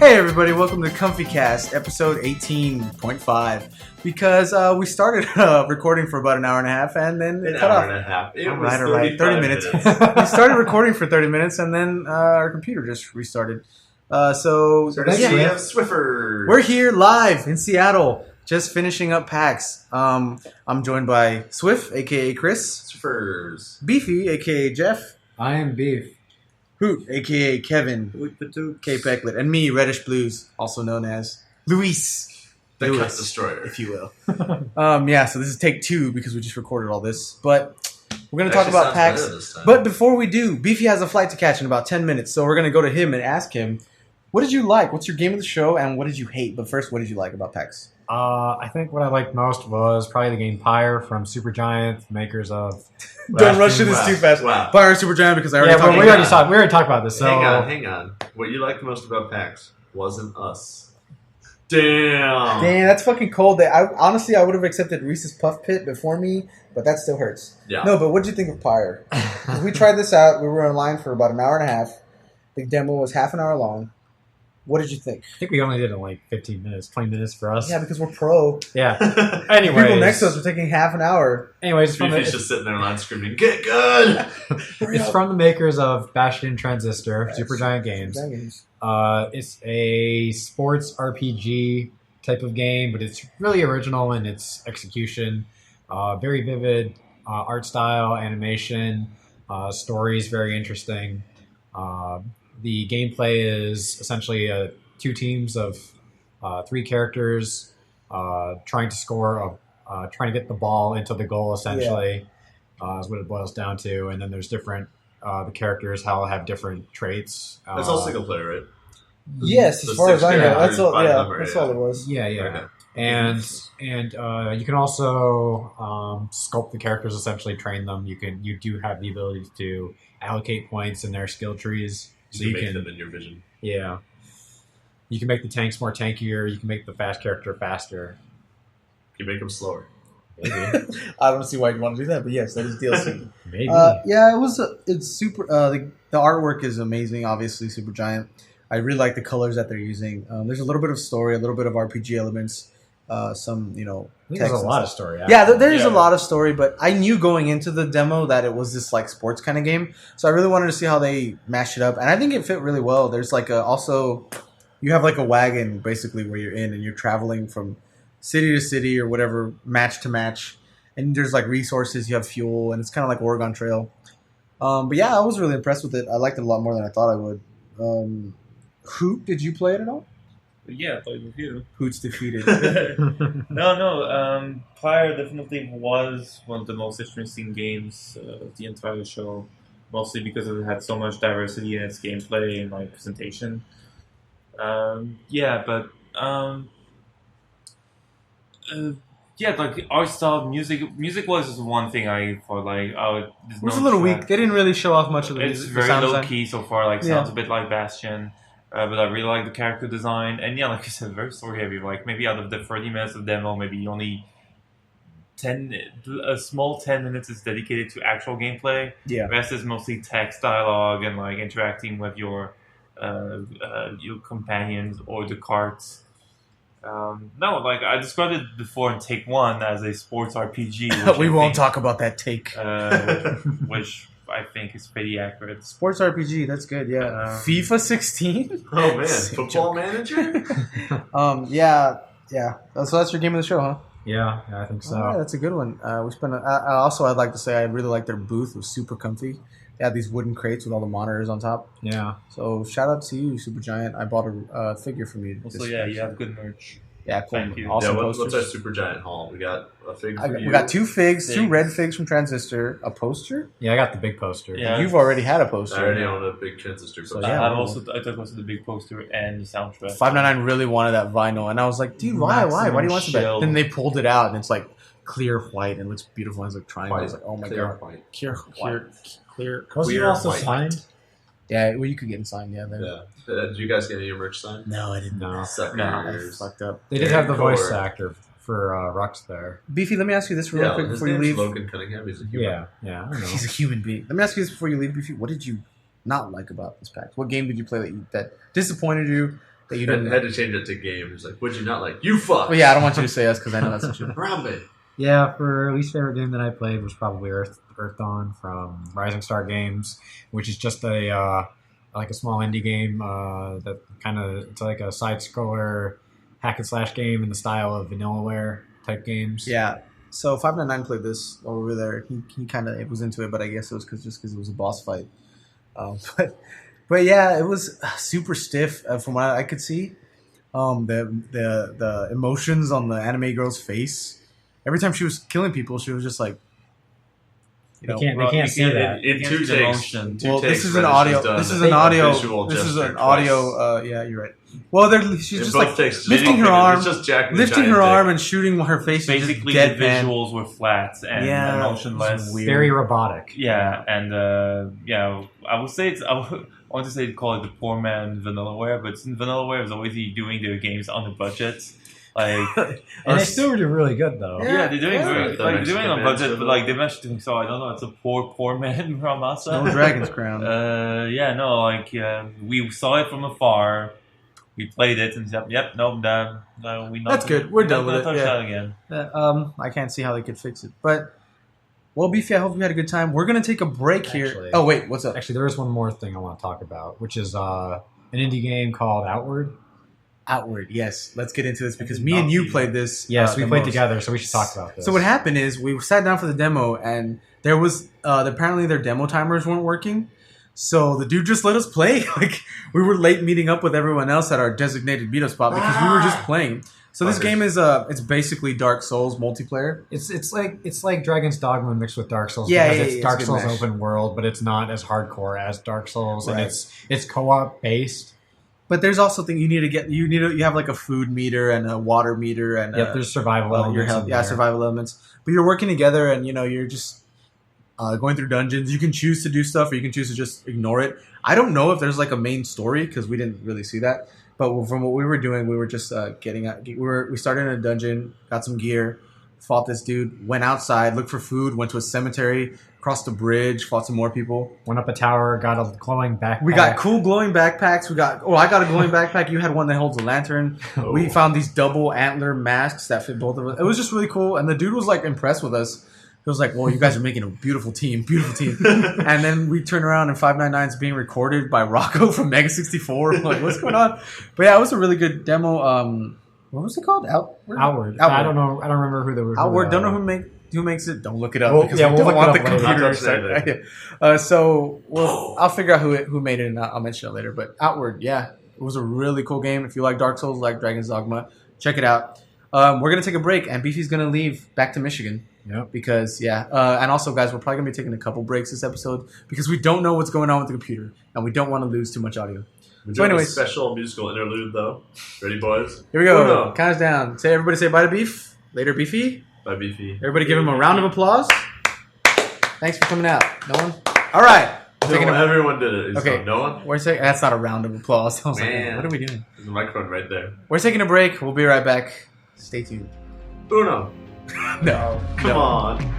Hey everybody, welcome to Comfycast, episode 18.5. Because we started recording for about an hour and a half and then it cut off. An hour and a half. It all was right, 30 minutes. We started recording for 30 minutes and then our computer just restarted. So we have Swiffers. We're here live in Seattle, just finishing up PAX. I'm joined by Swift, aka Chris. Swiffers. Beefy, aka Jeff. I am Beef. Hoot, a.k.a. Kevin, K. Pecklet, and me, Reddish Blues, also known as Luis. The Cut Destroyer. If you will. So this is take 2 because we just recorded all this. But we're going to talk about PAX. But before we do, Beefy has a flight to catch in about 10 minutes, so we're going to go to him and ask him, what did you like? What's your game of the show, and what did you hate? But first, what did you like about PAX? I think what I liked most was probably the game Pyre from Supergiant, makers of... Don't rush through this too fast. Wow. Pyre Supergiant because I already talked about it. We already talked about this. So. Hang on. What you liked most about PAX wasn't us. Damn, that's fucking cold. Honestly, I would have accepted Reese's Puff Pit before me, but that still hurts. Yeah. No, but what did you think of Pyre? We tried this out. We were online for about an hour and a half. The demo was half an hour long. What did you think? I think we only did it in like 15 minutes, 20 minutes for us. Yeah, because we're pro. Yeah. Anyways. People next to us are taking half an hour. Anyways, Beefy's just sitting there line screaming, "Get good!" It's from the makers of Bastion Transistor, Supergiant Games. It's a sports RPG type of game, but it's really original in its execution. Very vivid art style, animation, stories very interesting. The gameplay is essentially 2 teams of 3 characters trying to get the ball into the goal, essentially, is what it boils down to. And then there's different, the characters have different traits. That's all single player, right? Yes, as far as I know. That's all. Yeah, that's all it was. Yeah. Okay. And you can also sculpt the characters, essentially train them. You do have the ability to allocate points in their skill trees. So you can make them in your vision. Yeah. You can make the tanks more tankier. You can make the fast character faster. You can make them slower. Maybe. I don't see why you'd want to do that, but yes, that is DLC. Maybe. It's super. The artwork is amazing, obviously, Supergiant. I really like the colors that they're using. There's a little bit of story, a little bit of RPG elements. Some, there's a lot of story. Yeah, there's a lot of story, but I knew going into the demo that it was this like sports kind of game, so I really wanted to see how they mashed it up, and I think it fit really well. There's like you have like a wagon basically where you're in, and you're traveling from city to city or whatever, match to match, and there's like resources, you have fuel, and it's kind of like Oregon Trail. But yeah, I was really impressed with it. I liked it a lot more than I thought I would. Hoot, did you play it at all? Yeah, I played with you. Hoot's defeated. No. Pyre definitely was one of the most interesting games of the entire show, mostly because it had so much diversity in its gameplay and like presentation. Like art style, music was just one thing I thought like it was a little weak. They didn't really show off much of the music. It's very low key so far. Like sounds a bit like Bastion. But I really like the character design, and like you said, very story heavy. Like maybe out of the 30 minutes of demo, maybe only a small 10 minutes is dedicated to actual gameplay. Yeah, the rest is mostly text, dialogue, and like interacting with your companions or the carts. Like I described it before in Take 1 as a sports RPG. We won't talk about that take, which I think is pretty accurate. Sports RPG, that's good, yeah. FIFA 16? Oh, man. Football Manager? Yeah. So that's your game of the show, huh? Yeah, I think so. Yeah, that's a good one. I'd like to say I really like their booth. It was super comfy. They had these wooden crates with all the monitors on top. Yeah. So shout out to you, Supergiant. I bought a figure from you. Also, you have good merch. Yeah, cool. Thank you. Awesome what's our Supergiant haul? We got a fig for you. We got 2 figs, 2 red figs from Transistor, a poster. Yeah, I got the big poster. Yeah. You've already had a poster. I already own a big Transistor poster. I took also the big poster and the soundtrack. 599 really wanted that vinyl, and I was like, dude, why? Why do you want that? Then they pulled it out, and it's like clear white, and it looks beautiful. And it's like triangle. I was like, oh my god, clear. Was it also signed? Yeah, well, you could get it signed. Yeah. Did you guys get any of your merch signed? No, I didn't. No. Suckers. Fucked up. They did have the voice actor for Rux there. Beefy, let me ask you this real quick before you leave. Logan Cunningham. He's a human. Yeah. I don't know. He's a human being. Let me ask you this before you leave, Beefy. What did you not like about this PAX? What game did you play that disappointed you? that you Had didn't. to change it to game. It's like, would you not like? You fuck. Well, yeah, I don't want you to say us because I know that's what you. Harambe. Yeah, for least favorite game that I played was probably Earth Dawn from Rising Star Games, which is just a like a small indie game that kind of it's like a side scroller hack and slash game in the style of Vanillaware type games. Yeah. So 599 played this while we were there. He kind of was into it, but I guess it was because it was a boss fight. But yeah, it was super stiff from what I could see. The emotions on the anime girl's face. Every time she was killing people, she was just like, you know. They can't see that. In two takes. Well, this is an audio. This is an audio. This is an audio. Yeah, you're right. Well, she's just like lifting her arm, and shooting her face. Basically, the visuals were flat and emotionless. Very robotic. Yeah, and I would say I want to say call it the poor man Vanillaware, but Vanillaware is always doing their games on a budget. Like, and they still do really good though. Yeah, they're doing they're doing it on budget, but like they managed to. So I don't know. It's a poor man Ramasa. No Dragon's Crown. We saw it from afar. We played it and said, "Yep, no, we." That's good. We're done with it. Touch that again. I can't see how they could fix it, but well, Beefy, I hope you had a good time. We're gonna take a break here. Actually, oh wait, what's up? Actually, there is one more thing I want to talk about, which is an indie game called Outward. Outward, yes. Let's get into this because me and you played this. Yes, we played together, so we should talk about this. So what happened is we sat down for the demo, and there was apparently their demo timers weren't working. So the dude just let us play. Like we were late meeting up with everyone else at our designated meetup spot because we were just playing. So this game is it's basically Dark Souls multiplayer. It's like Dragon's Dogma mixed with Dark Souls. Yeah, because it's Dark Souls mash. Open world, but it's not as hardcore as Dark Souls, Right. and it's co-op based. But there's also thing you have like a food meter and a water meter and there's survival elements. Your health, survival elements. But you're working together and you're just going through dungeons. You can choose to do stuff or you can choose to just ignore it. I don't know if there's like a main story because we didn't really see that. But from what we were doing, we were just getting out. We started in a dungeon, got some gear, fought this dude, went outside, looked for food, went to a cemetery, crossed a bridge, fought some more people. Went up a tower, got a glowing backpack. We got cool glowing backpacks. I got a glowing backpack. You had one that holds a lantern. Oh. We found these double antler masks that fit both of us. It was just really cool. And the dude was like impressed with us. He was like, well, you guys are making a beautiful team. And then we turn around and 599 is being recorded by Rocco from Mega 64. I'm like, what's going on? But yeah, it was a really good demo. What was it called? Outward. I don't know. I don't remember who they were. Outward. Don't know who makes it. Don't look it up we'll we don't want the computer. So I'll figure out who made it and I'll mention it later. But Outward, yeah, it was a really cool game. If you like Dark Souls, like Dragon's Dogma, check it out. We're gonna take a break and Beefy's gonna leave back to Michigan. Yep. Because and also guys, we're probably gonna be taking a couple breaks this episode because we don't know what's going on with the computer and we don't want to lose too much audio. So anyways, special musical interlude though. Ready, boys? Here we go. Count us down. Everybody say bye to Beef. Later, Beefy. Bye, Beefy. Everybody give him a round of applause. Thanks for coming out. No one? All right. Everyone did it. Okay. No one? That's not a round of applause. I was like, what are we doing? There's a microphone right there. We're taking a break. We'll be right back. Stay tuned. Uno. No. Come on.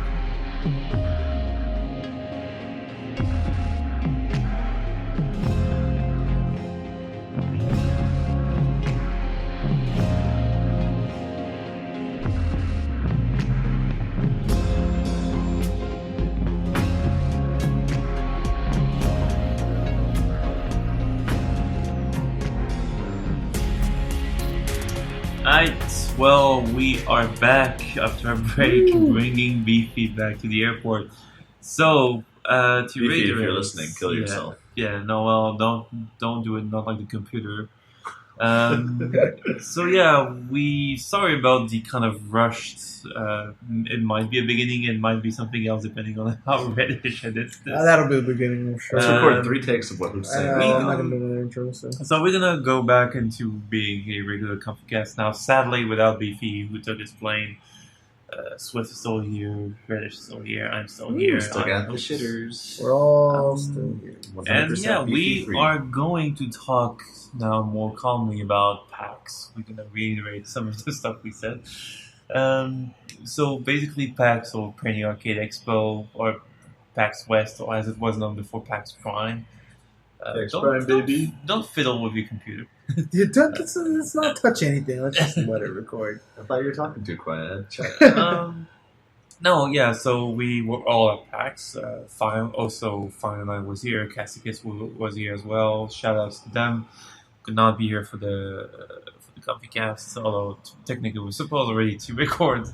Alright, well, we are back after a break, bringing Beefy back to the airport. So, to Beefy, reiterate, if you're listening, kill yourself. Yeah, no, well, don't do it, not like the computer. So yeah, sorry about the kind of rushed. It might be a beginning, it might be something else depending on how reddish it is. That'll be the beginning, I'm sure. Let's record 3 takes of what we're saying. I'm not gonna do an intro. So we're gonna go back into being a regular Comfycast now. Sadly, without Beefy, who took his plane. Swift is still here, Reddish is still here, I'm still here. Still got the shitters. We're all still here. And yeah, we are going to talk now more calmly about PAX. We're going to reiterate some of the stuff we said. So basically PAX, or Penny Arcade Expo, or PAX West, or as it was known before, PAX Prime, Thanks, Brian, baby. Don't fiddle with your computer. Let's not touch anything. Let's just let it record. I thought you were talking too quiet. No, yeah. So we were all at PAX. Fine and I was here. Cassicus was here as well. Shout outs to them. Could not be here for the Comfycast, although technically we were supposed already to record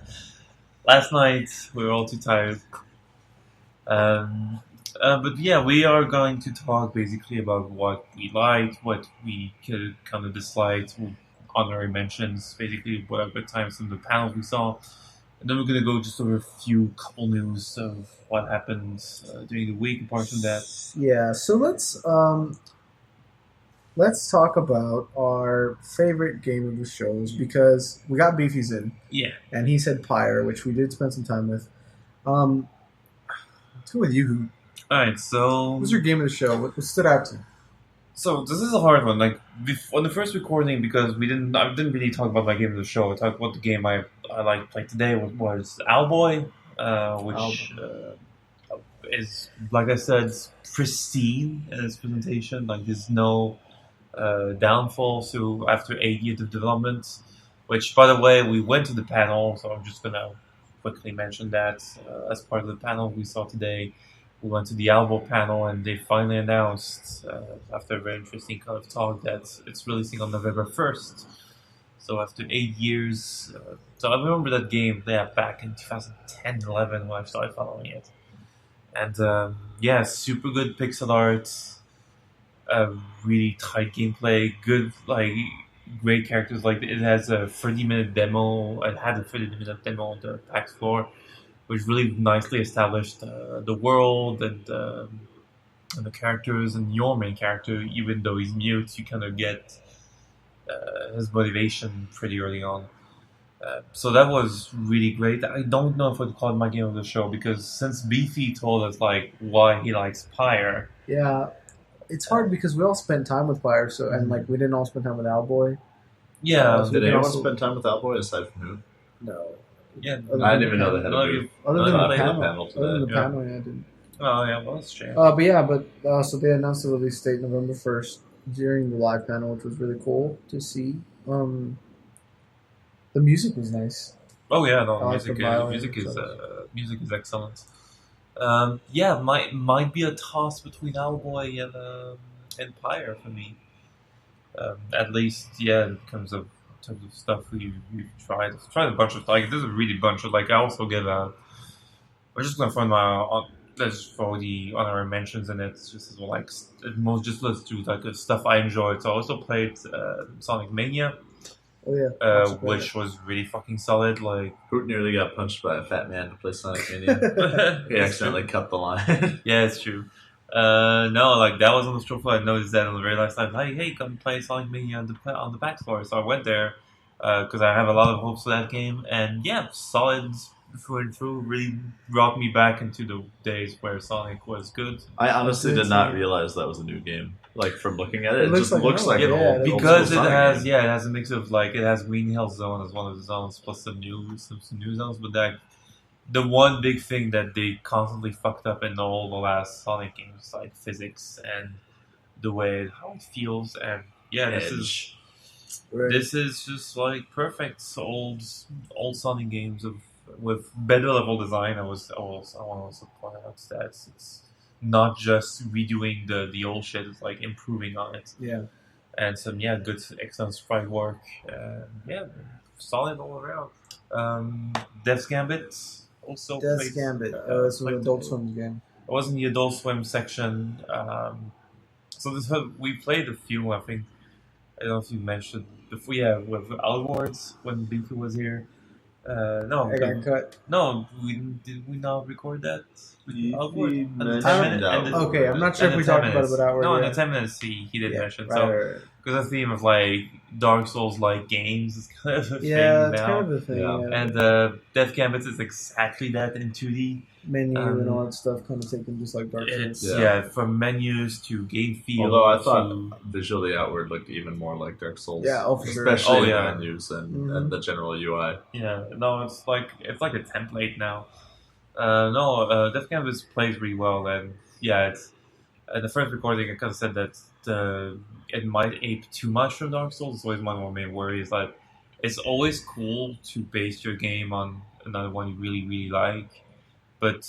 last night. We were all too tired. But yeah, we are going to talk basically about what we liked, what we could kind of disliked, honorary mentions, basically what are good times from the panels we saw. And then we're going to go just over a couple news of what happened during the week apart from that. Yeah, so let's talk about our favorite game of the shows because we got Beefy's in. Yeah. And he said Pyre, which we did spend some time with. Let's go with you. Alright, so... What was your game of the show? What stood out to you? So this is a hard one. Like on the first recording, because I didn't really talk about my game of the show. I talked about the game I like played today was Owlboy, which is, like I said, pristine in its presentation. Like there's no downfall. So after 8 years of development, which by the way we went to the panel, so I'm just gonna quickly mention that as part of the panel we saw today. We went to the Owlboy panel and they finally announced, after a very interesting kind of talk, that it's releasing on November 1st. So after 8 years, so I remember that game back in 2010-11 when I started following it. And yeah, super good pixel art, really tight gameplay, good, like, great characters. Like it has a 30-minute demo, it had a 30-minute demo on the PAX floor, which really nicely established the world and the characters and your main character. Even though he's mute, you kind of get his motivation pretty early on. So that was really great. I don't know if I'd call it my game of the show because since Beefy told us like why he likes Pyre. Yeah, it's hard because we all spent time with Pyre, so and like we didn't all spend time with Owlboy. Yeah. Did anyone spend time with Owlboy aside from who? No. Yeah, I didn't even know they had a booth. Other than the panel today. Other than the panel, yeah, I didn't. Oh yeah, well that's true. So they announced the release date November 1st during the live panel, which was really cool to see. The music was nice. Oh yeah, no, music is excellent. Yeah, might be a toss between Owlboy and Pyre for me. At least, yeah, in terms of stuff we've tried. I've tried a bunch of there's a really bunch of I also give we're just gonna find let's throw the honorary mentions in it just as well, let's do stuff I enjoyed. So I also played Sonic Mania. Oh yeah, which was really fucking solid. Like Hoot nearly got punched by a fat man to play Sonic Mania. He accidentally cut the line. Yeah, it's true. No, that was on the stroke floor. I noticed that on the very last time. Hey, come play Sonic Mania on the back floor. So I went there because I have a lot of hopes for that game. And yeah, solid through and through. Really brought me back into the days where Sonic was good. I honestly did not realize that was a new game. From looking at it, it just looks like it has a mix of it has Green Hill Zone as one of the zones plus some new zones, but the one big thing that they constantly fucked up in all the last Sonic games, like physics and the way how it feels, and yeah, this is just perfect old Sonic games with better level design. I want to also point out that it's not just redoing the old shit; it's improving on it. Yeah, and some good excellent sprite work. Yeah, solid all around. Death's Gambit. Also Death's Gambit. This was an Adult Swim game. It was in the Adult Swim section. So we played a few. I think I don't know if you mentioned before. Yeah, with Awards when Beefy was here. No, I got cut. No, did we not record that? Okay, I'm not sure if we talked about it, but no, in the 10 minutes he did mention. Right. Because the theme of Dark Souls games is kind of a thing now. It's kind of a thing. Yeah. Yeah. And Death Gambit is exactly that in 2D. Menu and all that stuff kind of taken just like Dark Souls. From menus to game feel. Although I thought visually Outward looked even more like Dark Souls. Yeah, especially the menus and the general UI. Yeah, no, it's like a template now. Death Gambit plays really well, and yeah, In the first recording, I kind of said that it might ape too much from Dark Souls. It's always one of my main worries. Like, it's always cool to base your game on another one you really, really like, but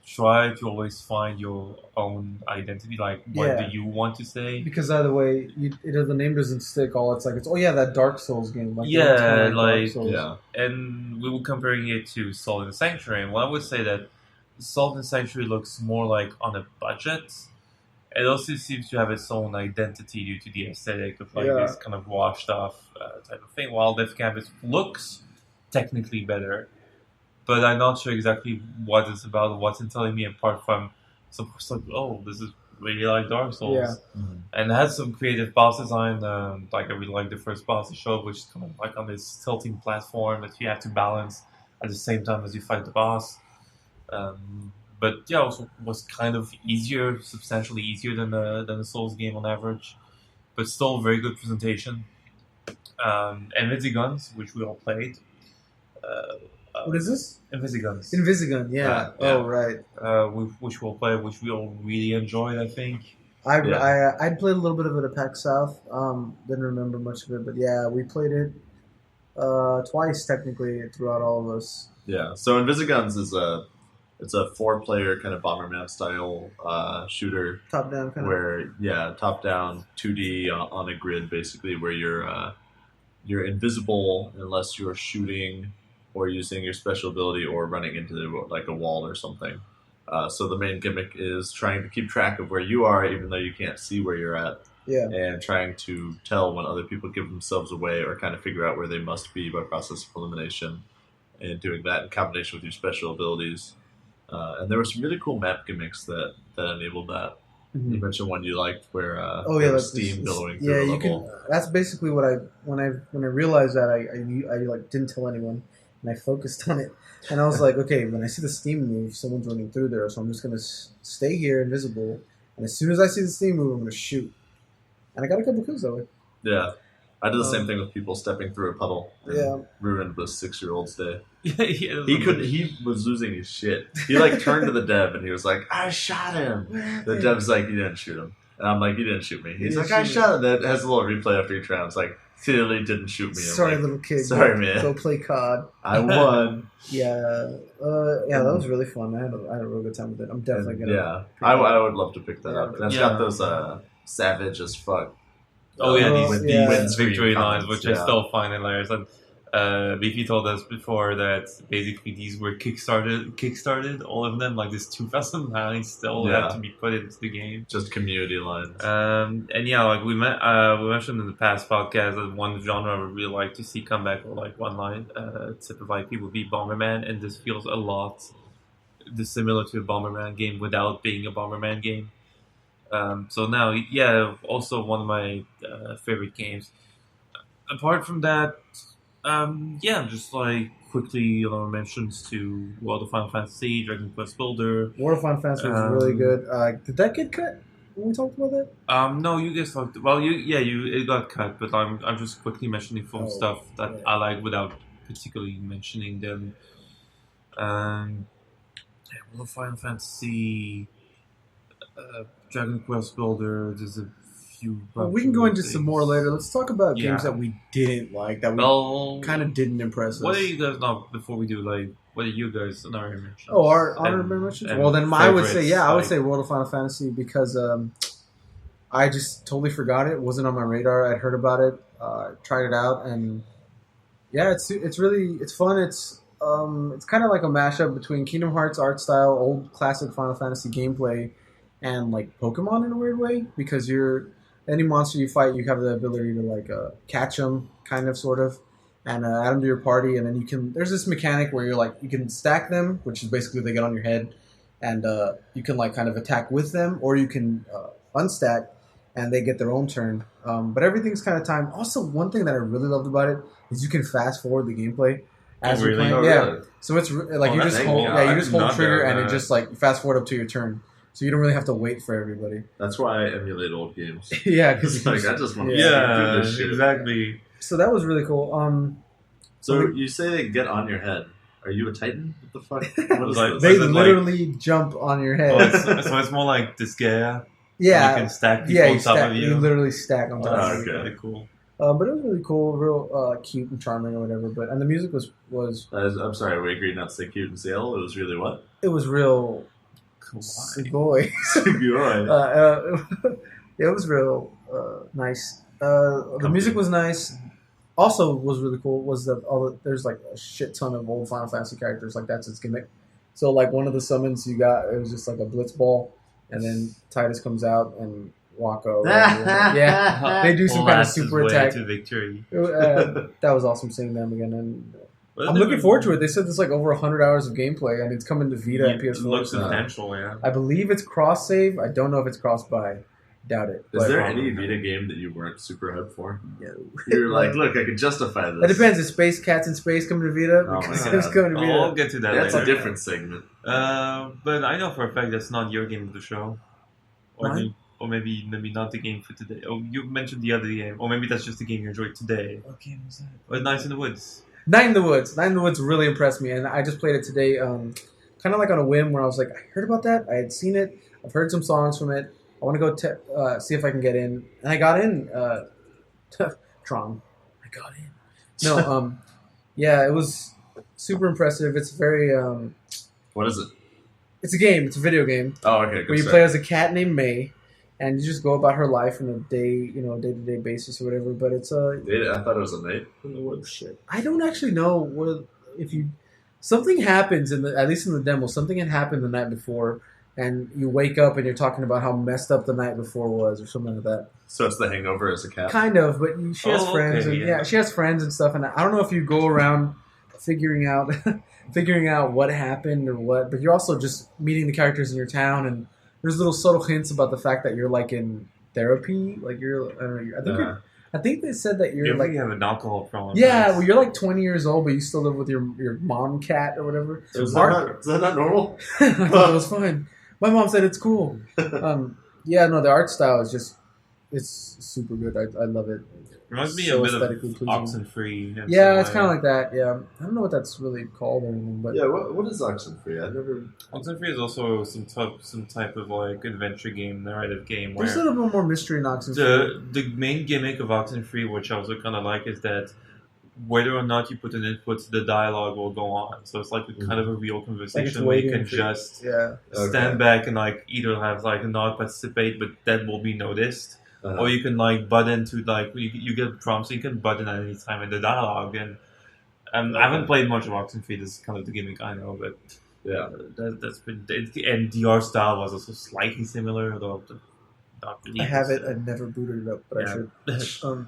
try to always find your own identity. Like, what do you want to say? Because either way, the name doesn't stick. It's that Dark Souls game. Like, yeah, Dark Souls. Yeah. And we were comparing it to Salt and Sanctuary, and I would say that Salt and Sanctuary looks more like on a budget. It also seems to have its own identity due to the aesthetic of this kind of washed off type of thing. While Death Canvas looks technically better, but I'm not sure exactly what it's about, what's it telling me apart from this is really like Dark Souls. Yeah. Mm-hmm. And it has some creative boss design. I really like the first boss it showed, which is kind of like on this tilting platform that you have to balance at the same time as you fight the boss. But yeah, also was kind of easier, substantially easier than the Souls game on average, but still very good presentation. Invisi-Guns, which we all played. What is this? Invisi-Guns. Invisi-Gun, yeah. Oh, right. Which we'll play, which we all really enjoyed, I think. I played a little bit of it at PAX South. Didn't remember much of it, but yeah, we played it twice technically throughout all of us. Yeah. So Invisi-Guns is a 4-player kind of Bomberman style shooter. Top down kind of. Top down 2D on a grid basically, where you're invisible unless you're shooting or using your special ability or running into like a wall or something. So the main gimmick is trying to keep track of where you are, even though you can't see where you're at. Yeah. And trying to tell when other people give themselves away or kind of figure out where they must be by process of elimination. And doing that in combination with your special abilities. And there were some really cool map gimmicks that enabled that. Mm-hmm. You mentioned one you liked where there was steam billowing through a level. That's basically what when I realized that I like didn't tell anyone. And I focused on it, and I was like, okay, when I see the steam move, someone's running through there, so I'm just gonna stay here invisible, and as soon as I see the steam move, I'm gonna shoot. And I got a couple kills that way. Yeah, I did the same thing with people stepping through a puddle. And ruined the 6-year-old's day. He was losing his shit. He like turned to the dev and he was like, "I shot him." The dev's like, "You didn't shoot him," and I'm like, "You didn't shoot me." He's like, "I shot him." That has a little replay after each round. It's like, clearly didn't shoot me. Sorry, little kid. Sorry, man. Go play COD. I won. That was really fun. I had a real good time with it. I'm definitely gonna. Yeah, I would love to pick that up. And it's got those savage as fuck. These victory lines, which I still find hilarious. And Beefy told us before that basically these were kickstarted, all of them, like this 2009 still have to be put into the game. Just community lines. And like we mentioned in the past podcast that one genre I would really like to see come back, or like one line typically would be Bomberman, and this feels a lot similar to a Bomberman game without being a Bomberman game. So now, also one of my favorite games. Apart from that, just like quickly mentions to World of Final Fantasy, Dragon Quest Builder. World of Final Fantasy was really good. Did that get cut when we talked about that? No, you guys talked. Well, it got cut, but I'm just quickly mentioning some stuff that I like without particularly mentioning them. World of Final Fantasy. Dragon Quest Builder, there's a few... we can go into some more later. Let's talk about games that we didn't like, that we kind of didn't impress us. What are you guys, before we do, what are you guys honorary mentions? Oh, our honorary mentions? Well, then I would say World of Final Fantasy, because I just totally forgot it. It wasn't on my radar. I'd heard about it, tried it out, and it's fun. It's kind of like a mashup between Kingdom Hearts art style, old classic Final Fantasy gameplay, and like Pokemon in a weird way, because any monster you fight, you have the ability to catch them, kind of, sort of, and add them to your party, and then there's this mechanic where you can stack them, which is basically they get on your head, and you can kind of attack with them, or you can unstack, and they get their own turn. But everything's kind of timed. Also, one thing that I really loved about it is you can fast forward the gameplay as you're playing. Really? So it's like you just hold trigger, and it just fast forward up to your turn. So you don't really have to wait for everybody. That's why I emulate old games. Yeah, because I just want to do this shit. Exactly. So that was really cool. So you say they get on your head. Are you a Titan? What the fuck? They literally jump on your head. So it's more like Disgaea. Yeah, you can stack people on top of you. You literally stack on top of you. Okay, cool. But it was really cool, real cute and charming or whatever. But and the music was. I'm sorry, we agreed not to say cute in Seattle. It was really what? It was real. Sugoi. It was real nice. The music was nice. Also, was really cool was that there's like a shit ton of old Final Fantasy characters. Like that's its gimmick. So like one of the summons you got, it was just like a blitz ball, and then Titus comes out and Wako. They do some kind of super attack. To victory. That was awesome seeing them again, and I'm looking forward to it. They said there's like over 100 hours of gameplay, and it's coming to Vita and PS4. It looks potential, yeah. I believe it's cross save. I don't know if it's cross buy. Doubt it. Is there any Vita game that you weren't super hyped for? No. You were like, look, I could justify this. It depends. Is Space Cats in Space coming to Vita? Oh my God. It's coming to Vita. I'll get to that later. That's a different segment. But I know for a fact that's not your game of the show. Or maybe not the game for today. Oh, you mentioned the other game. Or maybe that's just the game you enjoyed today. What game was that? Or Night in the Woods. Night in the Woods. Night in the Woods really impressed me, and I just played it today, kind of like on a whim, where I was like, I heard about that. I had seen it. I've heard some songs from it. I want to go see if I can get in, and I got in. Tron. I got in. No, yeah, it was super impressive. It's very. What is it? It's a game. It's a video game. Oh, okay. Where you play as a cat named May. And you just go about her life on a day-to-day basis or whatever. But it's I thought it was a night in the woods. Shit. I don't actually know something happens at least in the demo. Something had happened the night before, and you wake up and you're talking about how messed up the night before was, or something like that. So it's The Hangover as a cat. Kind of, but she has friends, and she has friends and stuff. And I don't know if you go around figuring out what happened or what, but you're also just meeting the characters in your town and. There's little subtle hints about the fact that you're like in therapy, like you're. I don't know. I think they said that you're like you have an alcohol problem. Yeah, well, you're like 20 years old, but you still live with your mom cat or whatever. Is that not normal? I thought it was fine. My mom said it's cool. Yeah, no, the art style is just it's super good. I love it. Reminds me a bit of Oxenfree. Yeah, it's kind of like that. Yeah, I don't know what that's really called or anything, but yeah, what is Oxenfree? I've never. Oxenfree is also some type of like adventure game, narrative game. There's a little bit more mystery in Oxenfree. The main gimmick of Oxenfree, which I also kind of like, is that whether or not you put an input, the dialogue will go on. So it's like kind of a real conversation where you can just stand back and like either have like not participate, but that will be noticed. Or you can like butt into like you get prompts, so you can butt in at any time in the dialogue. And I haven't played much of Oxenfree. This is kind of the gimmick I know, but that's been. And the art style was also slightly similar, although not really. I have it. I've never booted it up, but I should.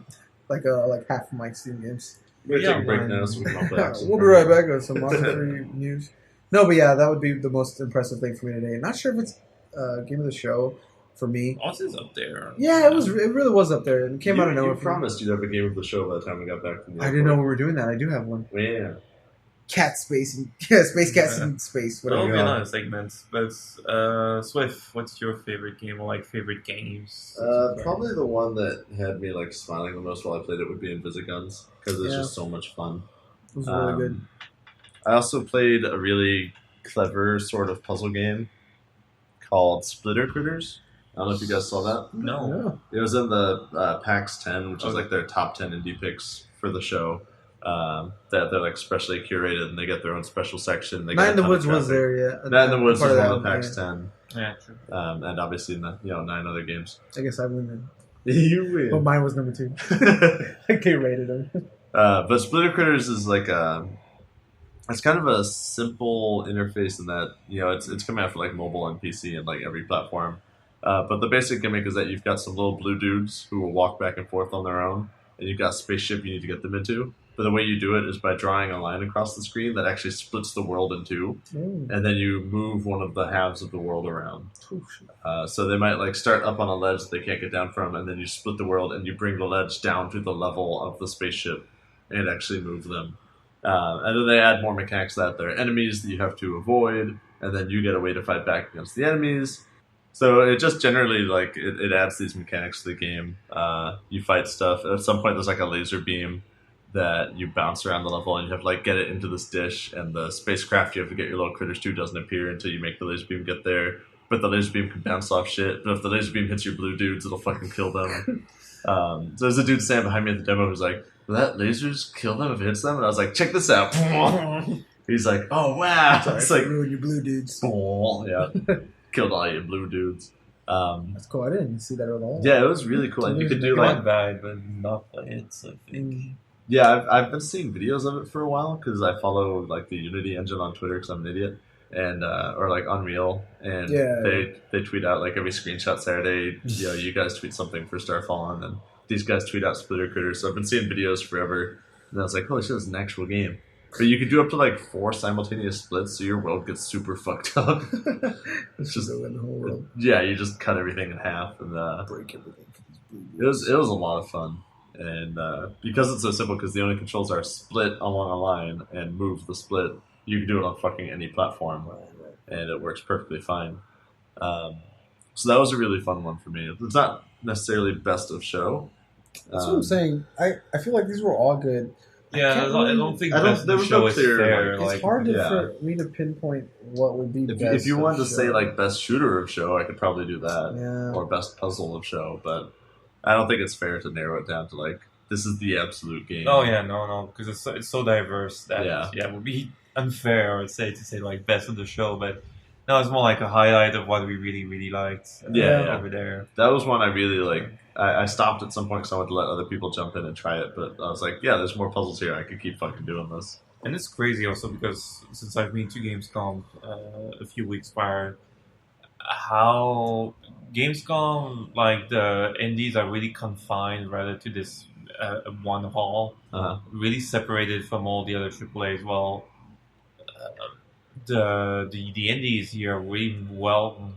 Like half of my Steam games. We're taking a break now, so we can play Oxenfree. We'll be right back with some Oxenfree news. No, but yeah, that would be the most impressive thing for me today. Not sure if it's game of the show. For me, Austin's up there. Yeah, it really was up there, and it came out of nowhere. You promised you'd have a game of the show by the time we got back from the I didn't know we were doing that. I do have one. Yeah. Space cats in space. That'll be another segment. But Swift, what's your favorite game or like favorite games? Probably the one that had me like smiling the most while I played it would be Invisiguns because it's just so much fun. It was really good. I also played a really clever sort of puzzle game called Splitter Critters. I don't know if you guys saw that. No. It was in the PAX 10, which is like their top 10 indie picks for the show. That they're like specially curated, and they get their own special section. Night in the Woods was there, yeah. Night in the Woods was one of the PAX 10. Yeah, true. And obviously, 9 other games. I guess I win then. You win. But mine was number 2. I rated them. But Splitter Critters is like it's kind of a simple interface in that it's coming out for like mobile and PC and like every platform. But the basic gimmick is that you've got some little blue dudes who will walk back and forth on their own, and you've got a spaceship you need to get them into. But the way you do it is by drawing a line across the screen that actually splits the world in two, and then you move one of the halves of the world around. So they might like start up on a ledge that they can't get down from, and then you split the world and you bring the ledge down to the level of the spaceship and actually move them. And then they add more mechanics that there are enemies that you have to avoid, and then you get a way to fight back against the enemies. So it just generally, like, it adds these mechanics to the game. You fight stuff. At some point, there's, like, a laser beam that you bounce around the level, and you have to, like, get it into this dish, and the spacecraft you have to get your little critters to doesn't appear until you make the laser beam get there. but the laser beam can bounce off shit. But if the laser beam hits your blue dudes, it'll fucking kill them. So there's a dude standing behind me at the demo who's like, will that lasers kill them if it hits them? And I was like, check this out. He's like, oh wow. Sorry, it's like, ruin your blue dudes. Yeah. Killed all your blue dudes. That's cool. I didn't see that at all. Yeah, it was really cool. And you could do not bad, but not play it. So I think. Yeah, I've been seeing videos of it for a while because I follow like the Unity engine on Twitter because I'm an idiot, and or like Unreal, and they tweet out like every screenshot Saturday. You know, you guys tweet something for Starfallen, and these guys tweet out Splitter Critters. So I've been seeing videos forever, and I was like, holy shit, it's an actual game. But you could do up to like 4 simultaneous splits, so your world gets super fucked up. It's just in the whole world. Yeah, you just cut everything in half and Break everything for these blue dudes. It was a lot of fun. And because it's so simple, because the only controls are split along a line and move the split, you can do it on fucking any platform, and it works perfectly fine. So that was a really fun one for me. It's not necessarily best of show. That's what I'm saying. I feel like these were all good. Yeah, I don't think best of show is fair. It's hard for me to pinpoint what would be best. If you wanted to say like best shooter of show, I could probably do that, yeah. Or best puzzle of show, but I don't think it's fair to narrow it down to like this is the absolute game. Oh yeah, no, because it's so diverse that it would be unfair, I would say, to say like best of the show, but no, it's more like a highlight of what we really, really liked. Over there. That was one I really like. I stopped at some point because I wanted to let other people jump in and try it, but I was like, yeah, there's more puzzles here. I could keep fucking doing this. And it's crazy also because since I've been to Gamescom a few weeks prior, how Gamescom, like the indies are really confined rather to this one hall, really separated from all the other AAA as well. The indies here are really well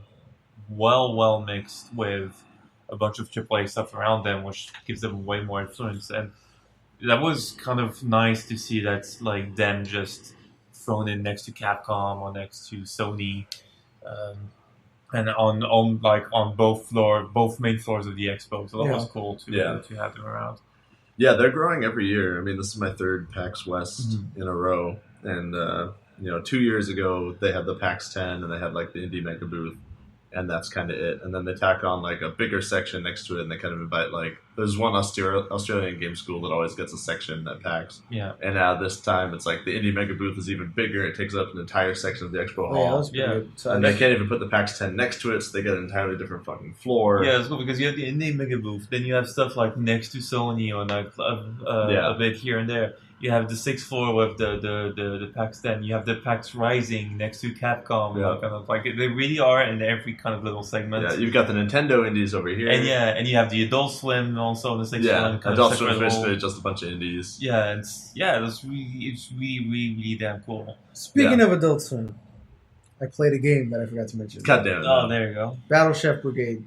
mixed with a bunch of AAA stuff around them, which gives them way more influence. And that was kind of nice to see that, like, them just thrown in next to Capcom or next to Sony, and on both main floors of the expo. So that was cool to have them around. Yeah, they're growing every year. I mean, this is my third PAX West in a row, and 2 years ago they had the PAX 10 and they had like the Indie Mega booth. And that's kind of it. And then they tack on like a bigger section next to it, and they kind of invite like there's one Australian game school that always gets a section at PAX. Yeah. And now this time it's like the Indie Mega booth is even bigger. It takes up an entire section of the expo hall. And they can't even put the PAX 10 next to it, so they get an entirely different fucking floor. Yeah, it's cool because you have the Indie Mega booth, then you have stuff like next to Sony or like a bit here and there. You have the 6th floor with the PAX 10. You have the PAX Rising next to Capcom. Yeah. Kind of like they really are in every kind of little segment. Yeah, you've got the Nintendo indies over here. And you have the Adult Swim also on the 6th floor. Yeah, Adult Swim is basically just a bunch of indies. Yeah, it's really damn cool. Speaking of Adult Swim, I played a game that I forgot to mention. God damn it. Oh, there you go. Battle Chef Brigade.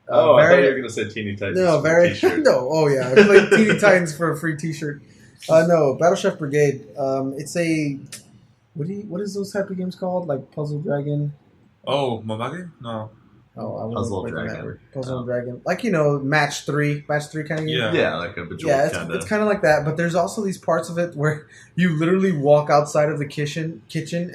I thought you were going to say Teeny Titans. No, I played Teeny Titans for a free t-shirt. No, Battle Chef Brigade. It's a what is those type of games called? Like Puzzle Dragon? Oh, Momage? No. Oh, Puzzle Dragon. Puzzle Dragon. Like match three kind of game. Yeah, like a Bejeweled kind of. It's kind of like that. But there's also these parts of it where you literally walk outside of the kitchen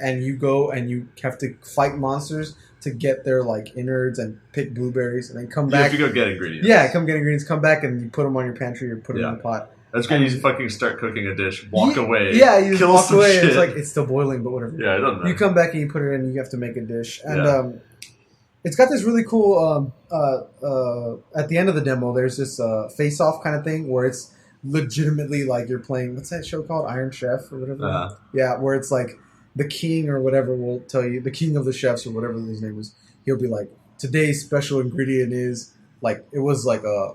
and you go and you have to fight monsters to get their like innards and pick blueberries and then come back. You have to go get ingredients. Yeah, come get ingredients. Come back and you put them on your pantry or put them in the pot. That's good. You fucking start cooking a dish, walk away. Yeah, you kill walk some away. Shit. And it's like it's still boiling, but whatever. Yeah, it doesn't matter. You come back and you put it in. And you have to make a dish, and it's got this really cool. At the end of the demo, there's this face-off kind of thing where it's legitimately like you're playing. What's that show called? Iron Chef or whatever. Yeah, where it's like the king or whatever will tell you, the king of the chefs or whatever his name is. He'll be like, today's special ingredient is like it was like a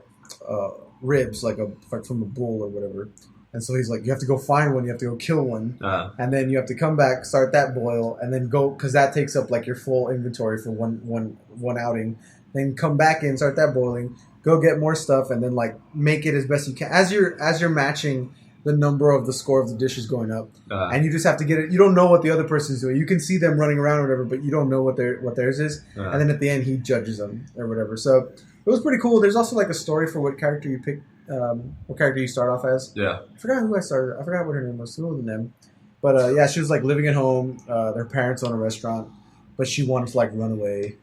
ribs, like from a bull or whatever. And so he's like, you have to go find one, you have to go kill one, and then you have to come back, start that boil, and then go, because that takes up like your full inventory for one outing. Then come back in, start that boiling, go get more stuff, and then like make it as best you can. As you're matching the number of the score of the dishes going up, and you just have to get it. You don't know what the other person's doing. You can see them running around or whatever, but you don't know what theirs is. And then at the end, he judges them or whatever. So it was pretty cool. There's also like a story for what character you pick. What character you start off as. Yeah. I forgot who I started. I forgot what her name was. Who was them? But she was like living at home. Their parents own a restaurant, but she wanted to like run away.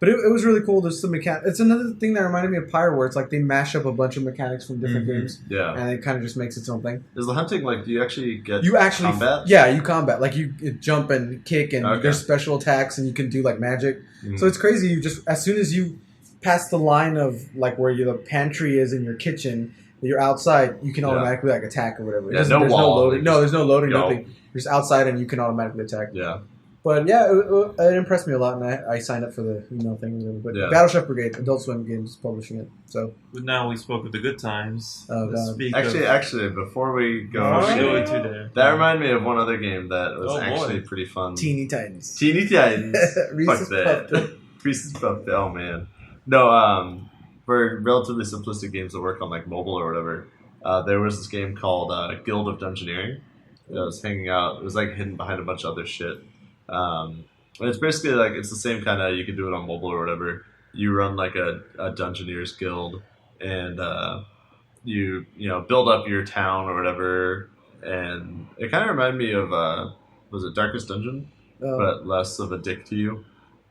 But it was really cool. There's some mechanics. It's another thing that reminded me of Pyre, where it's like they mash up a bunch of mechanics from different games. Yeah. And it kind of just makes its own thing. Is the hunting like, do you actually get combat? Yeah, you combat. Like you jump and kick and there's special attacks and you can do like magic. So it's crazy. You just, as soon as you pass the line of like where the pantry is in your kitchen, you're outside, you can automatically like attack or whatever. There's no loading. No, there's no loading, nothing. You're just outside and you can automatically attack. Yeah. But yeah, it impressed me a lot, and I signed up for the email thing. But Battle Chef Brigade, Adult Swim Games is publishing it. So but now we spoke of the good times. Actually, before we go, that reminded me of one other game that was pretty fun. Teeny Titans. Fuck that. Reese's Puff. Oh man. No. For relatively simplistic games that work on like mobile or whatever, there was this game called Guild of Dungeoneering. That was hanging out. It was like hidden behind a bunch of other shit. And it's basically like it's the same kind of, you can do it on mobile or whatever. You run like a Dungeoneers guild, and you build up your town or whatever. And it kind of reminded me of was it Darkest Dungeon, but less of a dick to you.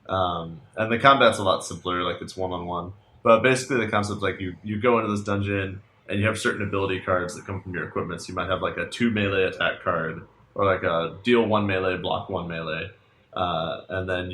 And the combat's a lot simpler, like it's 1-on-1. But basically the concept, like you go into this dungeon and you have certain ability cards that come from your equipment. So you might have like a 2 melee attack card, or like a deal 1 melee, block 1 melee. And then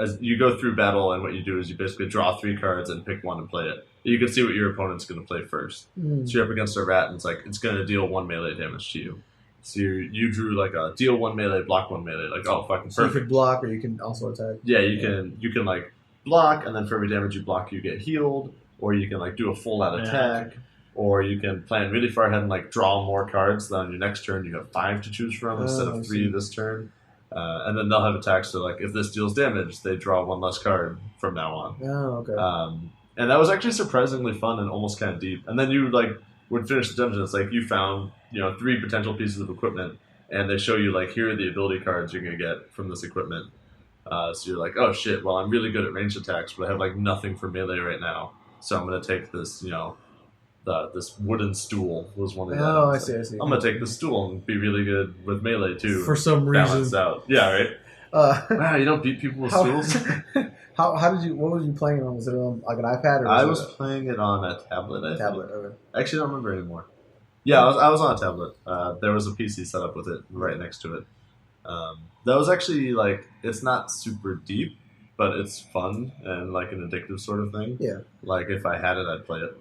as you go through battle, and what you do is you basically draw 3 cards and pick one and play it. You can see what your opponent's going to play first. So you're up against a rat, and it's going to deal 1 melee damage to you. So you drew like a deal 1 melee, block 1 melee. Like, oh, fucking perfect. So you can block, or you can also attack. Yeah, you can like block, and then for every damage you block, you get healed. Or you can like do a full out attack. Or you can plan really far ahead and like draw more cards. Then on your next turn, you have 5 to choose from instead of 3 this turn. And then they'll have attacks. So like if this deals damage, they draw 1 less card from now on. Oh, okay. And that was actually surprisingly fun and almost kind of deep. And then you like would finish the dungeon. It's like you found 3 potential pieces of equipment, and they show you like, here are the ability cards you're gonna get from this equipment. So you're like, oh shit, well I'm really good at ranged attacks, but I have like nothing for melee right now. So I'm gonna take this, this wooden stool was one of the items. I see. I'm gonna take this stool and be really good with melee too. For some reason. Out. Yeah, right. Wow, you don't beat people with stools? What were you playing on? Was it on like an iPad? Or I was playing it on a tablet, I think. Okay. Actually, I don't remember anymore. Yeah, I was on a tablet. There was a PC set up with it right next to it. That was actually like, it's not super deep, but it's fun and like an addictive sort of thing. Yeah. Like if I had it, I'd play it.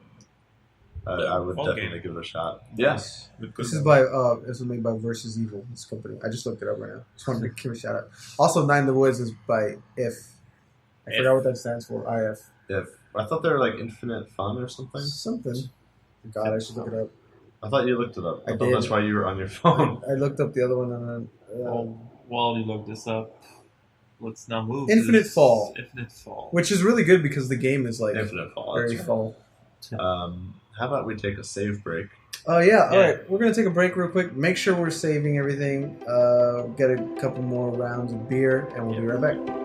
I would definitely give it a shot. Yes. This is this was made by Versus Evil, this company. I just looked it up right now. Just wanted to give a shout out. Also, Nine in the Woods is by If. I forgot what that stands for. IF. If. I thought they were like Infinite Fun or something. Something. God, I should look it up. I thought you looked it up. I thought did. That's why you were on your phone. I looked up the other one and then. While you look this up, let's now move. Infinite Fall. Infinite Fall. Which is really good because the game is like Infinite Fall. Very fall. How about we take a save break? Oh yeah, all right. We're gonna take a break real quick. Make sure we're saving everything. Get a couple more rounds of beer, and we'll be right back.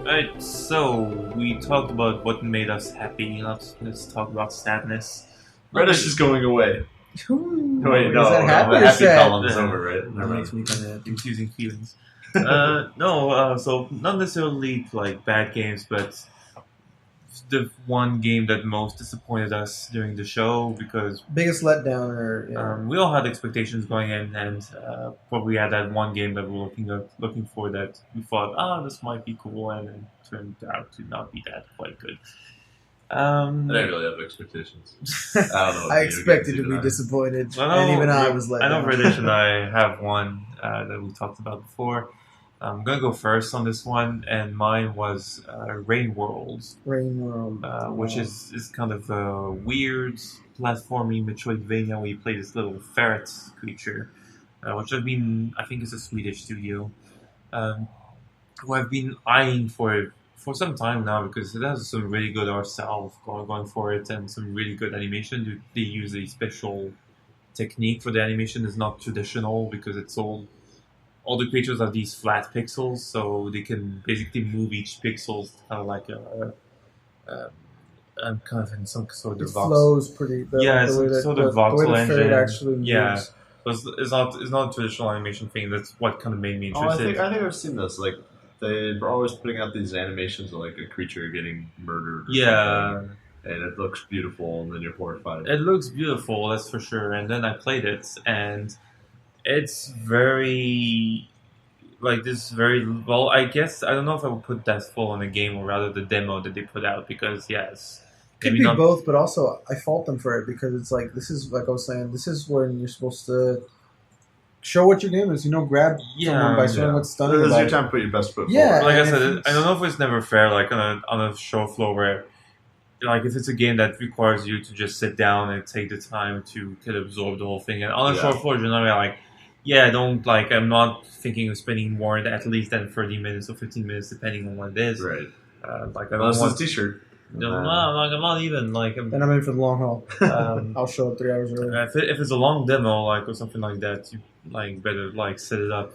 Alright, so we talked about what made us happy. Let's talk about sadness. Reddish is going away. Wait, no, that happy the or happy sad? column is over, right? That makes me kind of confusing feelings. So not necessarily like bad games, but the one game that most disappointed us during the show, because biggest letdown, or we all had expectations going in, and probably had that one game that we were looking for that we thought, this might be cool, and it turned out to not be that quite good. I didn't really have expectations. I don't know. I expected to be disappointed, and even I was let down. I know down. Radish and I have one that we talked about before. I'm going to go first on this one, and mine was Rain World. Rain World. Which is kind of a weird platforming Metroidvania where you play this little ferret creature, which I think is a Swedish studio, who I've been eyeing for some time now, because it has some really good art style going for it, and some really good animation. They use a special technique for the animation is not traditional because it's all the creatures have these flat pixels, so they can basically move each pixel kind of like kind of in some sort of flows pretty. The way the ferret actually moves. Yeah, but it's not a traditional animation thing. That's what kind of made me interested. I think I've seen this. Like they're always putting out these animations of like a creature getting murdered. Something, and it looks beautiful, and then you're horrified. It looks beautiful, that's for sure. And then I played it, and it's very. Like this very well, I guess I don't know if I would put that full in a game or rather the demo that they put out because yes, could be both, but also I fault them for it because it's like this is like I was saying, this is when you're supposed to show what your game is. Grab someone by showing what's stunning. This is your time to put your best foot forward. Yeah, like I said, I don't know if it's never fair. Like on a show floor where, like if it's a game that requires you to just sit down and take the time to kind of absorb the whole thing, and on a show floor, generally like. Yeah, I'm not thinking of spending more at least than 30 minutes or 15 minutes, depending on what it is. Right. I don't want a t-shirt. No, I'm not even like. Then I'm in for the long haul. I'll show up 3 hours early. If it's a long demo, or something like that, you better set it up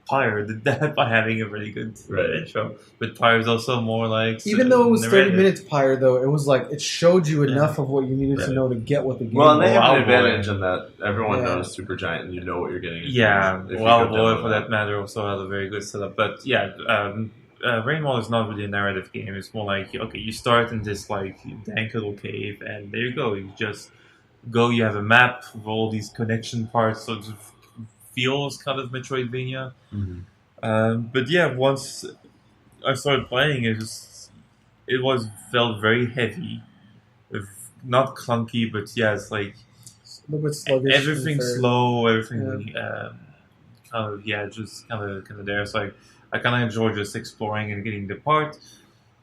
Pyre did that by having a really good intro. But Pyre's also more even though it was 30 minutes Pyre, though, it was it showed you enough of what you needed to know to get what the game was. Well, and they have an advantage in that everyone knows Supergiant and you know what you're getting into. Yeah, Boy, for that matter, also had a very good setup. But yeah, Rainwall is not really a narrative game. It's more like, okay, you start in this dank little cave, and there you go. You just go, you have a map with all these connection parts, so it feels kind of Metroidvania. Mm-hmm. But yeah, once I started playing, it felt very heavy. Not clunky, but yeah, it's like a little bit sluggish. Everything slow, everything just kind of there. So I kind of enjoy just exploring and getting the part.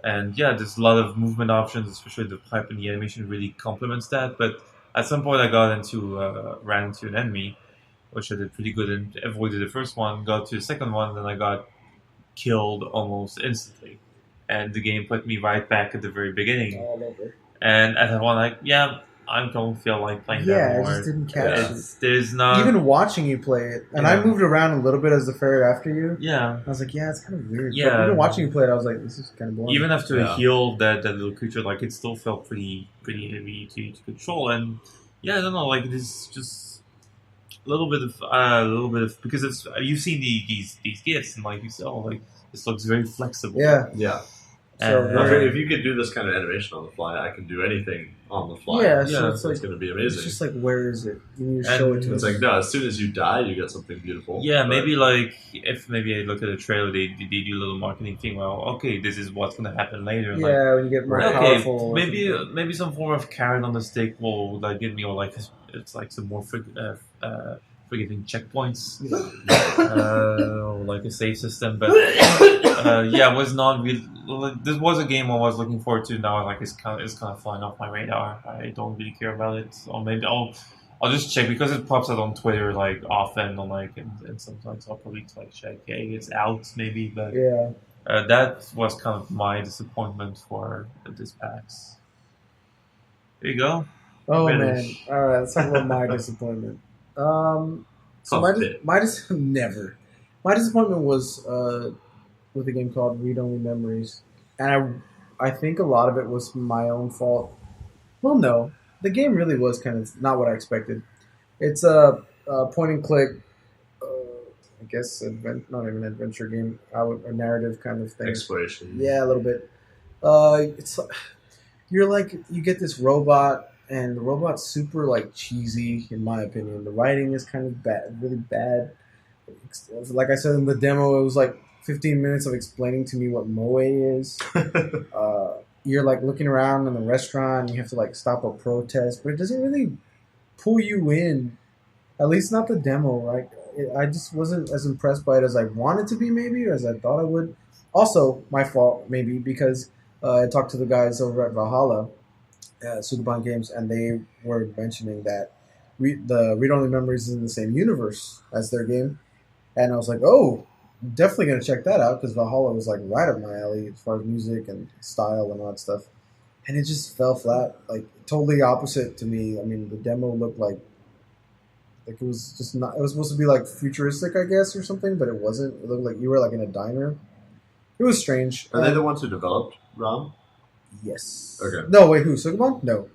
And yeah, there's a lot of movement options, especially the pipe and the animation really complements that. But at some point, I ran into an enemy, which I did pretty good and avoided the first one. Got to the second one, then I got killed almost instantly, and the game put me right back at the very beginning. All over. And at that one, I don't feel like playing that anymore. Yeah, I just didn't catch it. There's not even watching you play it, and I moved around a little bit as the ferret after you. Yeah, I was like, it's kind of weird. Yeah, but even watching you play it, I was like, this is kind of boring. Even after I healed that little creature, it still felt pretty heavy to control. And yeah, I don't know, this just a little bit of because you've seen these gifs and you say, this looks very flexible. Yeah. So if you could do this kind of animation on the fly, I can do anything on the fly. So it's going to be amazing. It's just where is it? You need to show it to us. It's no, as soon as you die, you get something beautiful. Yeah, maybe if maybe I look at a trailer, they do a little marketing thing. Well, okay, this is what's going to happen later. Yeah, when you get more powerful. Maybe some form of carrot on the stick will give me it's some more forgiving checkpoints, or a save system. But it was not really. This was a game I was looking forward to. Now, it's kind of flying off my radar. I don't really care about it. Or maybe I'll just check because it pops out on Twitter often. And sometimes I'll probably check. Hey, it's out maybe. But that was kind of my disappointment for this PAX. There you go. Oh man! All right, let's talk about my disappointment. So my disappointment was with a game called Read Only Memories, and I think a lot of it was my own fault. Well, no, the game really was kind of not what I expected. It's a point and click, I guess not even an adventure game, a narrative kind of thing. Exploration. Yeah, a little bit. It's you get this robot. And the robot's super cheesy, in my opinion. The writing is kind of bad, really bad. Like I said in the demo, it was 15 minutes of explaining to me what moe is. You're looking around in the restaurant, and you have to stop a protest, but it doesn't really pull you in. At least not the demo. I just wasn't as impressed by it as I wanted to be, maybe, or as I thought I would. Also, my fault, maybe, because I talked to the guys over at Valhalla. Sudaban Games, and they were mentioning that the Read Only Memories is in the same universe as their game, and I was like, oh, I'm definitely gonna check that out because Valhalla was right up my alley as far as music and style and all that stuff, and it just fell flat, totally opposite to me. I mean, the demo looked Like it was just not. It was supposed to be like futuristic, I guess, or something, but it wasn't. It looked like you were like in a diner. It was strange. Are they the ones who developed ROM? Yes. Okay. No, wait, who? Sugabon? No.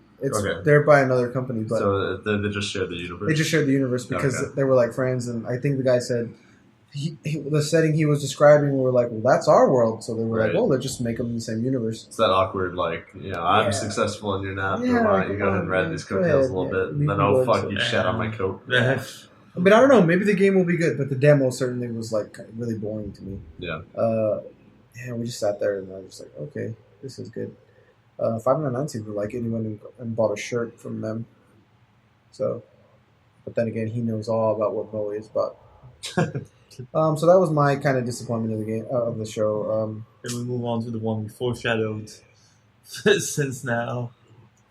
They're by another company, but so they just share the universe. They just shared the universe because they were like friends, and I think the guy said the setting he was describing were like, well, that's our world. So they were like, well, let's just make them in the same universe. It's that awkward, like, I'm successful and you're not. Yeah, why don't you go ahead and ride these coattails a little bit, and then fuck, you shat on my coat. I mean, I don't know. Maybe the game will be good, but the demo certainly was like really boring to me. Yeah. We just sat there and I was just like, okay, this is good. 599 seemed to like it. He went and bought a shirt from them. So, but then again, he knows all about what Moe is about. So that was my kind of disappointment of the game of the show. Then we move on to the one we foreshadowed since now.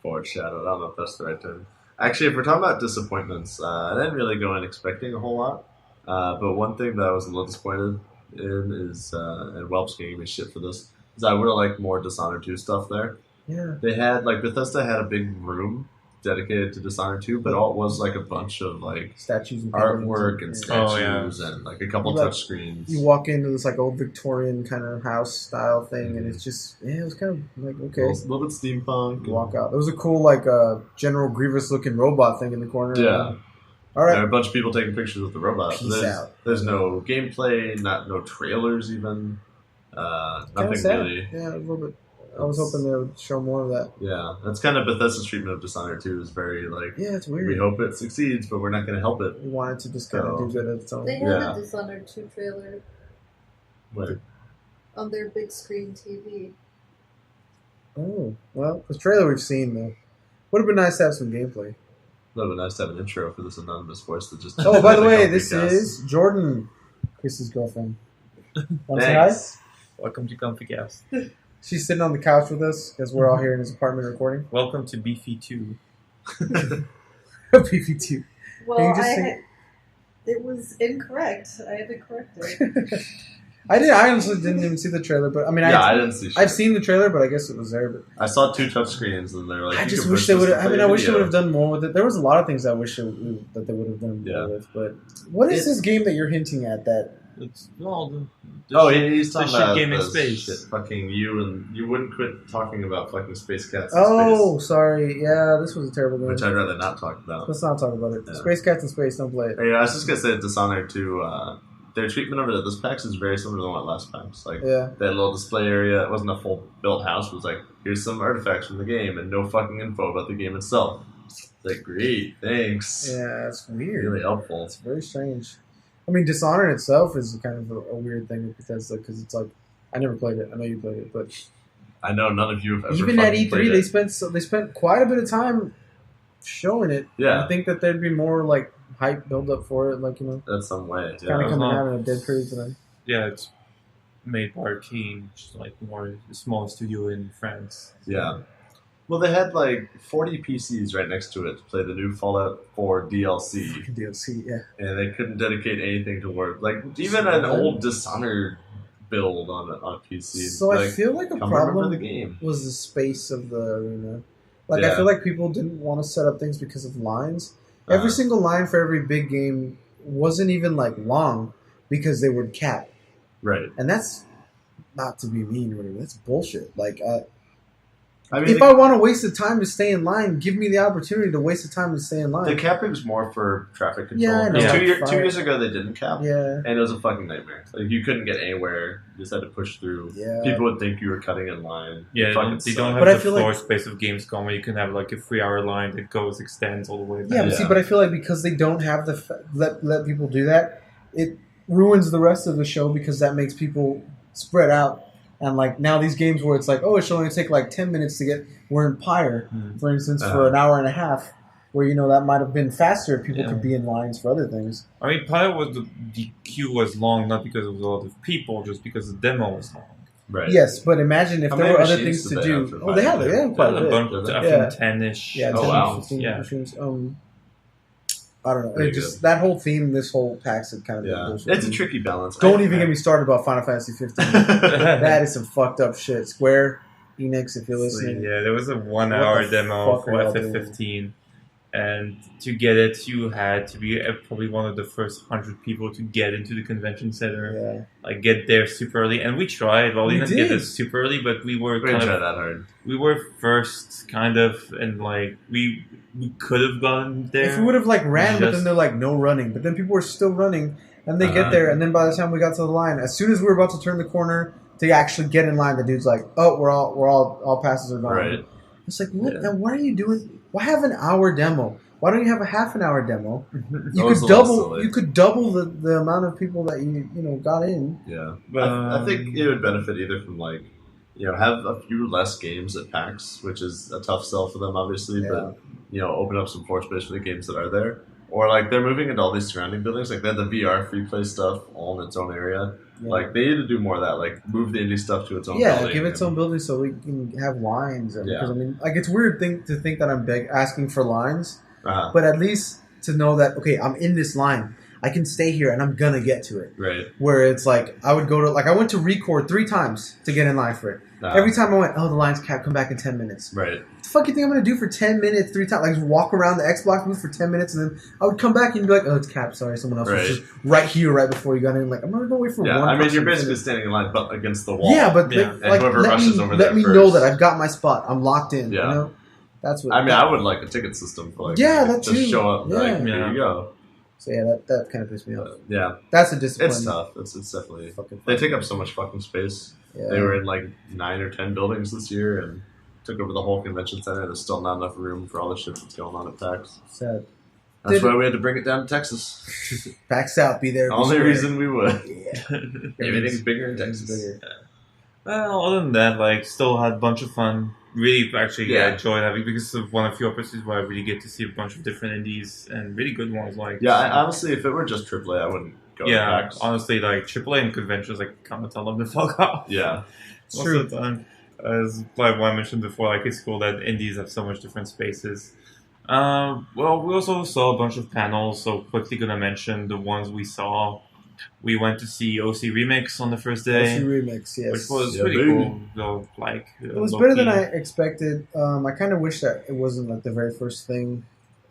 Foreshadowed. I don't know if that's the right term. Actually, if we're talking about disappointments, I didn't really go in expecting a whole lot. But one thing that I was a little disappointed in is, and Welp's giving me shit for this, is I would have liked more Dishonored 2 stuff there. Yeah. They had, like, Bethesda had a big room dedicated to Dishonored 2, but all it was, like, a bunch of, like, statues and artwork and statues and, like, a couple touch screens. You walk into this, like, old Victorian kind of house style thing, and it's just, it was kind of, like, okay. A little bit steampunk. Walk out. There was a cool, like, General Grievous-looking robot thing in the corner. Yeah. All right. There are a bunch of people taking pictures with the robot. Peace out. There's no gameplay, no trailers even. Nothing really. Yeah, a little bit. I was hoping they would show more of that. Yeah, that's kind of Bethesda's treatment of Dishonored 2 is very like. Yeah, it's weird. We hope it succeeds, but we're not going to help it. We wanted to just kind of do good at its own. They had a Dishonored 2 trailer. Where? On their big screen TV. Oh well, the trailer we've seen though. Would have been nice to have some gameplay. Would have been nice to have an intro for this anonymous voice that just. Oh, by the way, this is Jordan, Chris's girlfriend. Want to say hi? Welcome to Comfycast. She's sitting on the couch with us because we're all here in his apartment recording. Welcome to Beefy 2. Beefy 2. Well, it was incorrect. I had to correct it. I honestly didn't even see the trailer, but I mean, I didn't see shit. I've seen the trailer, but I guess it was there. But I saw 2 touchscreens, and they're like. I just wish they would have. I mean, I wish they would have done more with it. There was a lot of things I wish that they would have done more with. But what is this game that you're hinting at? That it's he's talking about game in space. Shit, fucking you wouldn't quit talking about fucking space cats. In space. Sorry, yeah, this was a terrible game. Which I'd rather not talk about. Let's not talk about it. Yeah. Space cats in space, don't play it. Yeah, I was just gonna say Dishonored 2. Their treatment of it at this PAX is very similar to what last PAX. Like that little display area, it wasn't a full built house. It was like, here's some artifacts from the game and no fucking info about the game itself. It's like, great, thanks. Yeah, it's weird. Really helpful. It's very strange. I mean, Dishonored itself is kind of a weird thing with Bethesda because it's like, I never played it. I know you played it, but I know none of you have ever. Even at E3, they spent quite a bit of time showing it. Yeah, I think that there'd be more like hype build up for it, like that's some way. It's kind of coming out in a dead period today. Yeah, it's made by Arkane, which is like a small studio in France. Yeah. Well, they had like 40 PCs right next to it to play the new Fallout 4 DLC. Fucking DLC, yeah. And they couldn't dedicate anything to work. Like, even an old Dishonored build on a PC. So like, I feel like a problem the game. Was the space of the arena. Like, I feel like people didn't want to set up things because of lines. Every single line for every big game wasn't even like long because they would cap. Right. And that's not to be mean or whatever. That's bullshit. Like, I mean, if I want to waste the time to stay in line, give me the opportunity to waste the time to stay in line. The capping's more for traffic control. Yeah, I know. 2 years ago they didn't cap. Yeah. And it was a fucking nightmare. Like, you couldn't get anywhere. You just had to push through. Yeah. People would think you were cutting in line. Yeah, they don't have the floor space of Gamescom where you can have like a 3-hour line that extends all the way back. Yeah, but see, but I feel like because they don't have let people do that, it ruins the rest of the show because that makes people spread out. And like now these games where it's like, oh, it should only take like 10 minutes to get. We're in Pyre, for instance, for an hour and a half, where that might have been faster. People could be in lines for other things. I mean, Pyre was the queue was long, not because it was a lot of people, just because the demo was long. Right. Yes, but imagine if there were other things to do. Oh, they have quite a bit. I think 10-ish. Yeah, 10, 15 machines. I don't know. It just that whole theme, this whole PAX, it kind of it's a tricky balance. Don't even get me started about Final Fantasy 15. That is some fucked up shit. Square Enix, if you're listening. Yeah, there was a 1-hour demo for FF15. And to get it, you had to be probably one of the first 100 people to get into the convention center. Like get there super early, and we tried. Well, we didn't get there super early, but we were didn't try that hard. We were first, kind of, and like we could have gone there. If we would have like ran, but then they're like no running, but then people were still running, and they get there, and then by the time we got to the line, as soon as we were about to turn the corner to actually get in line, the dude's like, "Oh, we're all passes are gone." Right. It's like, what? And what are you doing? Why have an hour demo? Why don't you have a half an hour demo? You could double the amount of people that you got in. Yeah, I think it would benefit either from like have a few less games at PAX, which is a tough sell for them obviously, but open up some floor space for the games that are there. Or like they're moving into all these surrounding buildings, like they have the VR free play stuff all in its own area. Yeah. Like they need to do more of that, like move the indie stuff to its own building. Yeah, give it its own building so we can have lines. Because I mean, like it's weird to think that I'm asking for lines, but at least to know that I'm in this line, I can stay here and I'm gonna get to it. Right. Where it's like I would go to I went to Record 3 times to get in line for it. Every time I went, the line's capped, come back in 10 minutes. Right. What the fuck you think I'm going to do for 10 minutes 3 times? Like, just walk around the Xbox booth for 10 minutes, and then I would come back and be like, it's capped, sorry, someone else was just right here, right before you got in. Like, I'm not going to wait for one person. I mean, you're basically standing in line but against the wall. Yeah, but and whoever rushes over there let me know that I've got my spot. I'm locked in, Yeah. you know? That's what... I mean, I would like a ticket system for, like, that just too. show up, here you go. So, that kind of pissed me off. Yeah. That's a discipline. It's tough. It's definitely... They take up so much fucking space. Yeah. They were in like 9 or 10 buildings this year and took over the whole convention center. There's still not enough room for all the shit that's going on at PAX. Sad. That's why we had to bring it down to Texas. PAX South, be there. Only reason we would. Yeah. Everything's bigger in Texas. Bigger. Yeah. Well, other than that, still had a bunch of fun. Really, actually, enjoyed having because of one of the opportunities where I really get to see a bunch of different indies and really good ones. Honestly, if it were just AAA, I wouldn't go to PAX. Honestly, AAA and conventions, kind of tell them to fuck off. Yeah. Most of the time. As like what I mentioned before, it's cool that indies have so much different spaces. Well, we also saw a bunch of panels, so quickly gonna mention the ones we saw. We went to see OC Remix on the first day. OC Remix, yes. Which was pretty cool. Though, it was better than I expected. I kind of wish that it wasn't the very first thing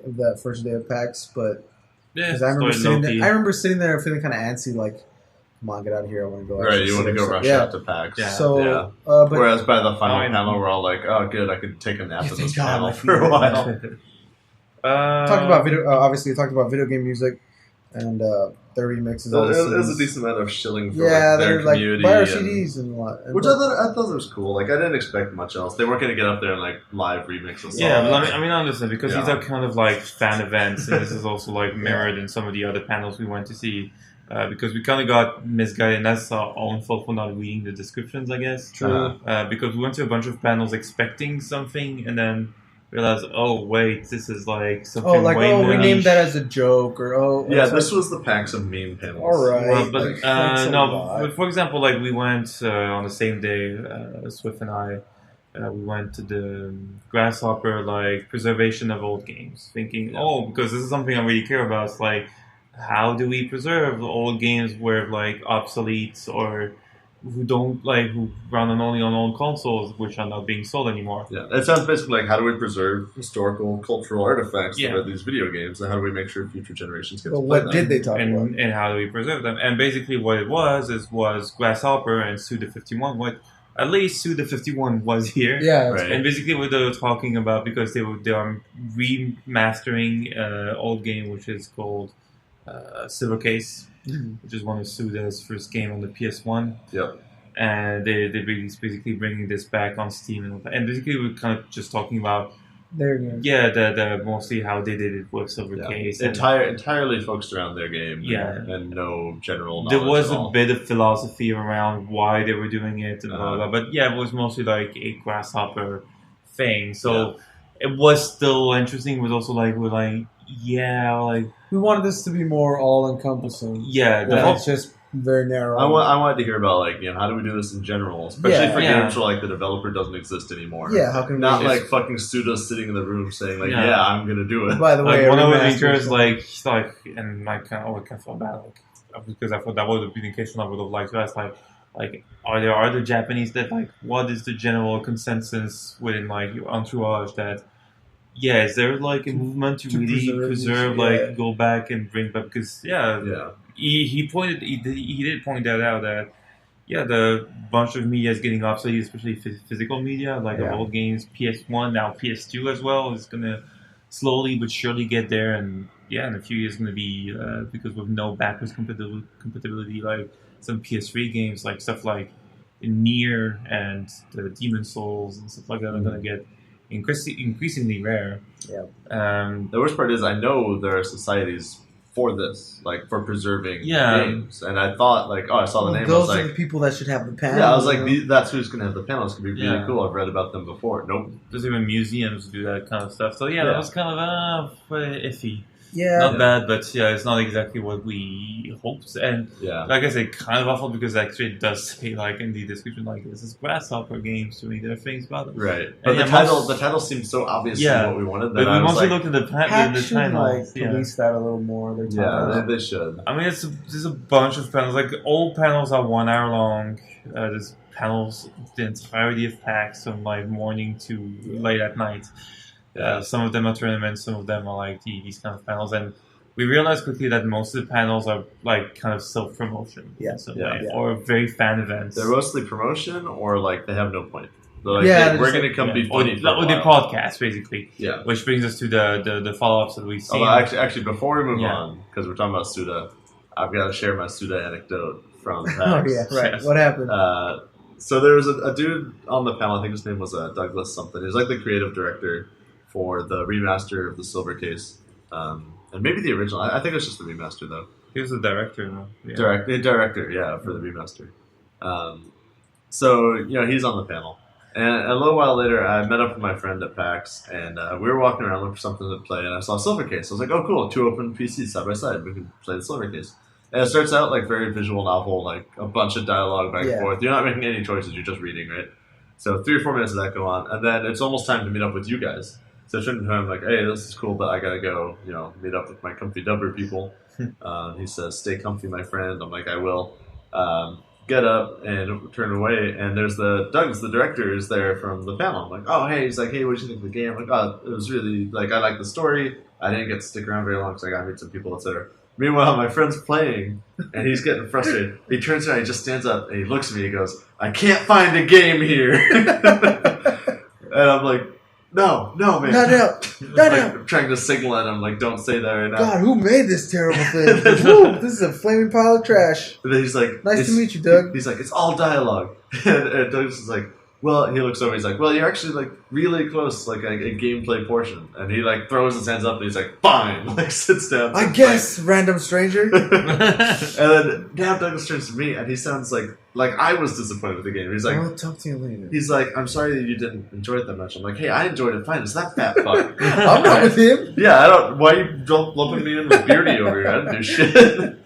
of that first day of PAX, but I remember sitting there feeling kind of antsy, come on, get out of here, I want to go. Right, you want to go rush out to PAX. Yeah. So, whereas by the final panel, we're all like, oh, good, I could take a nap at this panel for a while. Talked about video, obviously, talked about video game music and their remixes. There's a decent amount of shilling for their community. Buy our CDs and what. Which I thought was cool. I didn't expect much else. They weren't going to get up there and live remix a song. Yeah, but I understand because these are kind of fan events, and this is also mirrored in some of the other panels we went to see. Because we kind of got misguided, and that's our own fault for not reading the descriptions, I guess. True. Because we went to a bunch of panels expecting something, and then realized, oh wait, this is something way more we niche. named that as a joke, or this was the PAX of meme panels. All right. Well, but but for example, we went on the same day, Swift and I. We went to the Grasshopper preservation of old games, thinking, because this is something I really care about. It's how do we preserve old games where obsolete or who don't who run only on old consoles which are not being sold anymore? Yeah, it sounds basically how do we preserve historical cultural artifacts that are these video games, and how do we make sure future generations get to play them? What did they talk about? And how do we preserve them? And basically what it was Grasshopper and Suda51. At least Suda51 was here. Yeah, right. And basically what they were talking about, because they are remastering an old game which is called Silver Case, which is one of Suda's first game on the PS1. Yep. And they're basically bringing this back on Steam. And basically we're kind of just talking about their game. Yeah, the mostly how they did it with Silver Case. Entirely focused around their game. Yeah. And no general knowledge. There was a bit of philosophy around why they were doing it and blah, blah, blah. But yeah, it was mostly a Grasshopper thing. So it was still interesting. It was also we wanted this to be more all-encompassing. Yeah, it's just very narrow. I wanted to hear about how do we do this in general, especially for games where the developer doesn't exist anymore. Yeah, how can not fucking Suda sitting in the room saying I'm gonna do it. By the way, one of the features and I kind of feel bad because I thought that would have been the case and I would have liked to ask are there other Japanese that what is the general consensus within your entourage that Yeah, is there like a movement to really preserve like go back and bring back? Because he did point that out that the bunch of media is getting obsolete, especially physical media like old games, PS1 now PS2 as well is gonna slowly but surely get there, and in a few years gonna be because with no backwards compatibility like some PS3 games like stuff like Nier and the Demon Souls and stuff like that are gonna get increasingly rare. The worst part is I know there are societies for this, like for preserving games, and I thought I saw the name. Those I was are the people that should have the panel. Yeah, I was like, that's who's going to have the panel. It's going to be really cool. I've read about them before. Nope. There's even museums do that kind of stuff. So that was kind of iffy. Yeah, not bad, but it's not exactly what we hoped. And like I said, kind of awful because actually it does say like in the description like this is Grasshopper Games doing their things about it. Right, but the title seemed so obviously what we wanted. But we mostly looked at the title. Police that a little more. They should. I mean, there's a bunch of panels. Like all panels are 1 hour long. There's panels the entirety of PAX from like morning to late at night. Some of them are tournaments, some of them are like these kind of panels, and we realized quickly that most of the panels are like kind of self-promotion, or very fan events. They're mostly promotion, or like they have no point. Like, we're going to come be funny or the podcast, basically. Yeah. Which brings us to the follow-ups that we've seen. Actually, before we move on, because we're talking about Suda, I've got to share my Suda anecdote from PAX. Right. What happened? So there was a dude on the panel, I think his name was Douglas something. He was like the creative director for the remaster of the Silver Case, and maybe the original. I think it was just the remaster though. He was the director, though. Yeah. Director, for the remaster. So he's on the panel, and a little while later, I met up with my friend at PAX, and we were walking around looking for something to play, and I saw Silver Case. I was like, "Oh, cool! 2 open PCs side by side. We can play the Silver Case." And it starts out like very visual novel, like a bunch of dialogue back and forth. You're not making any choices; you're just reading, right? So 3 or 4 minutes of that go on, and then it's almost time to meet up with you guys. So I turned to him like, "Hey, this is cool, but I gotta go, meet up with my comfy dubber people." He says, "Stay comfy, my friend." I'm like, "I will." Get up and turn away, and there's Doug's the director is there from the panel. I'm like, "Oh, hey." He's like, "Hey, what did you think of the game?" I'm like, "Oh, it was really like I like the story. I didn't get to stick around very long because I got to meet some people, etc." Meanwhile, my friend's playing, and he's getting frustrated. He turns around, he just stands up, and he looks at me. He goes, "I can't find a game here," and I'm like, No, man. No. I'm trying to signal at him, like, don't say that right now. God, who made this terrible thing? Woo, this is a flaming pile of trash. And then he's like, nice to meet you, Doug. He's like, it's all dialogue. And Doug's just like, well, he looks over, he's like, well, you're actually, like, really close, like, a gameplay portion. And he, like, throws his hands up, and he's like, fine, like, sits down. I guess, random stranger. And then now Douglas turns to me, and he sounds like I was disappointed with the game. He's like, I'll talk to you later. He's like, I'm sorry that you didn't enjoy it that much. I'm like, hey, I enjoyed it fine. It's that fat fuck. I'm not with him. Yeah, why are you lumping me in with Beardy over here? I didn't do shit.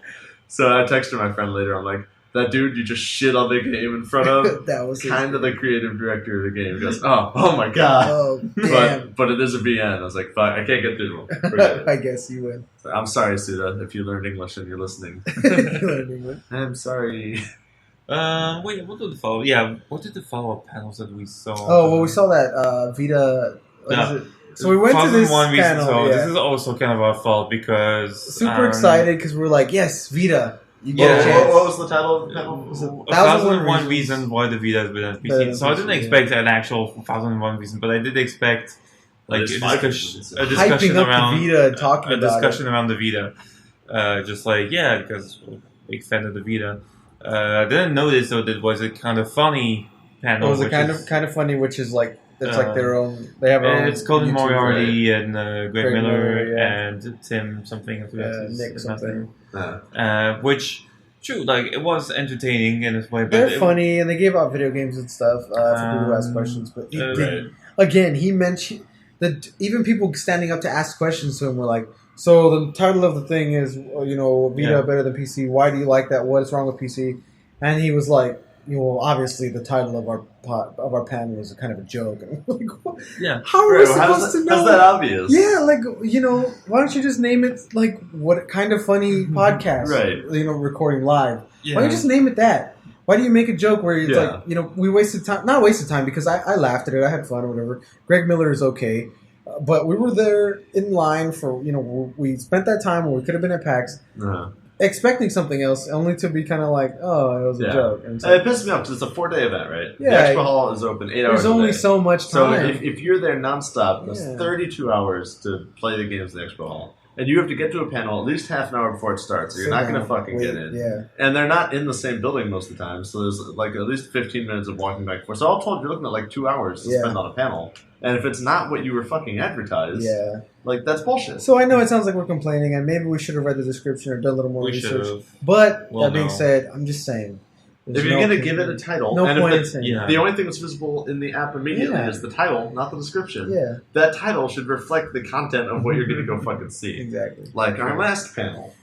So I texted my friend later, I'm like, that dude you just shit on the game in front of, that was kind of the creative director of the game. He goes, oh my god. Oh, damn. But it is a VN. I was like, fuck, I can't get through to him. I guess you win. So, I'm sorry, Suda, if you learned English and you're listening. I'm sorry. Wait, what did the follow? Yeah, what did the follow-up panels that we saw? Oh, well, we saw that Vita. What is it? So we went to this panel. So this is also kind of our fault because super excited because we're like, yes, Vita. What was the title of the panel? 1001 Reasons Why the Vita is better than PC. So I didn't expect an actual 1001 reason, but I did expect like a discussion around the Vita, talking a discussion around the Vita. Just like because we're a big fan of the Vita. I didn't notice though that was a kind of funny panel. It was a kind of funny, which is like it's like their own. They have their own. It's Colin Moriarty and Greg Miller and Tim something. Nick something. Which true, like it was entertaining in its way. But they're funny and they gave out video games and stuff for people who ask questions. But again, he mentioned that even people standing up to ask questions to him were like, so the title of the thing is, Vita better than PC. Why do you like that? What is wrong with PC? And he was like, obviously the title of our panel is a kind of a joke. And I'm like, what? Yeah. How are we supposed to know? How's that obvious? Yeah, why don't you just name it like what kind of funny podcast? Right. Recording live. Yeah. Why don't you just name it that? Why do you make a joke where it's like, we wasted time? Not wasted time because I laughed at it. I had fun or whatever. Greg Miller is okay. But we were there in line for, we spent that time where we could have been at PAX. Expecting something else, only to be kind of like, oh, it was a joke. And it pisses me off because it's a 4-day event, right? Yeah, the expo hall is open 8 hours a day. There's only so much time. So if you're there nonstop, that's 32 hours to play the games in the expo hall. And you have to get to a panel at least half an hour before it starts. So you're not going to fucking get in. Yeah. And they're not in the same building most of the time. So there's like at least 15 minutes of walking back and forth. So all told, you're looking at like 2 hours to spend on a panel. And if it's not what you were fucking advertised, like that's bullshit. So I know it sounds like we're complaining, and maybe we should have read the description or done a little more research. But that being said, I'm just saying. If you're going to give it a title, no point in saying the only thing that's visible in the app immediately is the title, not the description. Yeah. That title should reflect the content of what you're going to go fucking see. Exactly. Like our last panel.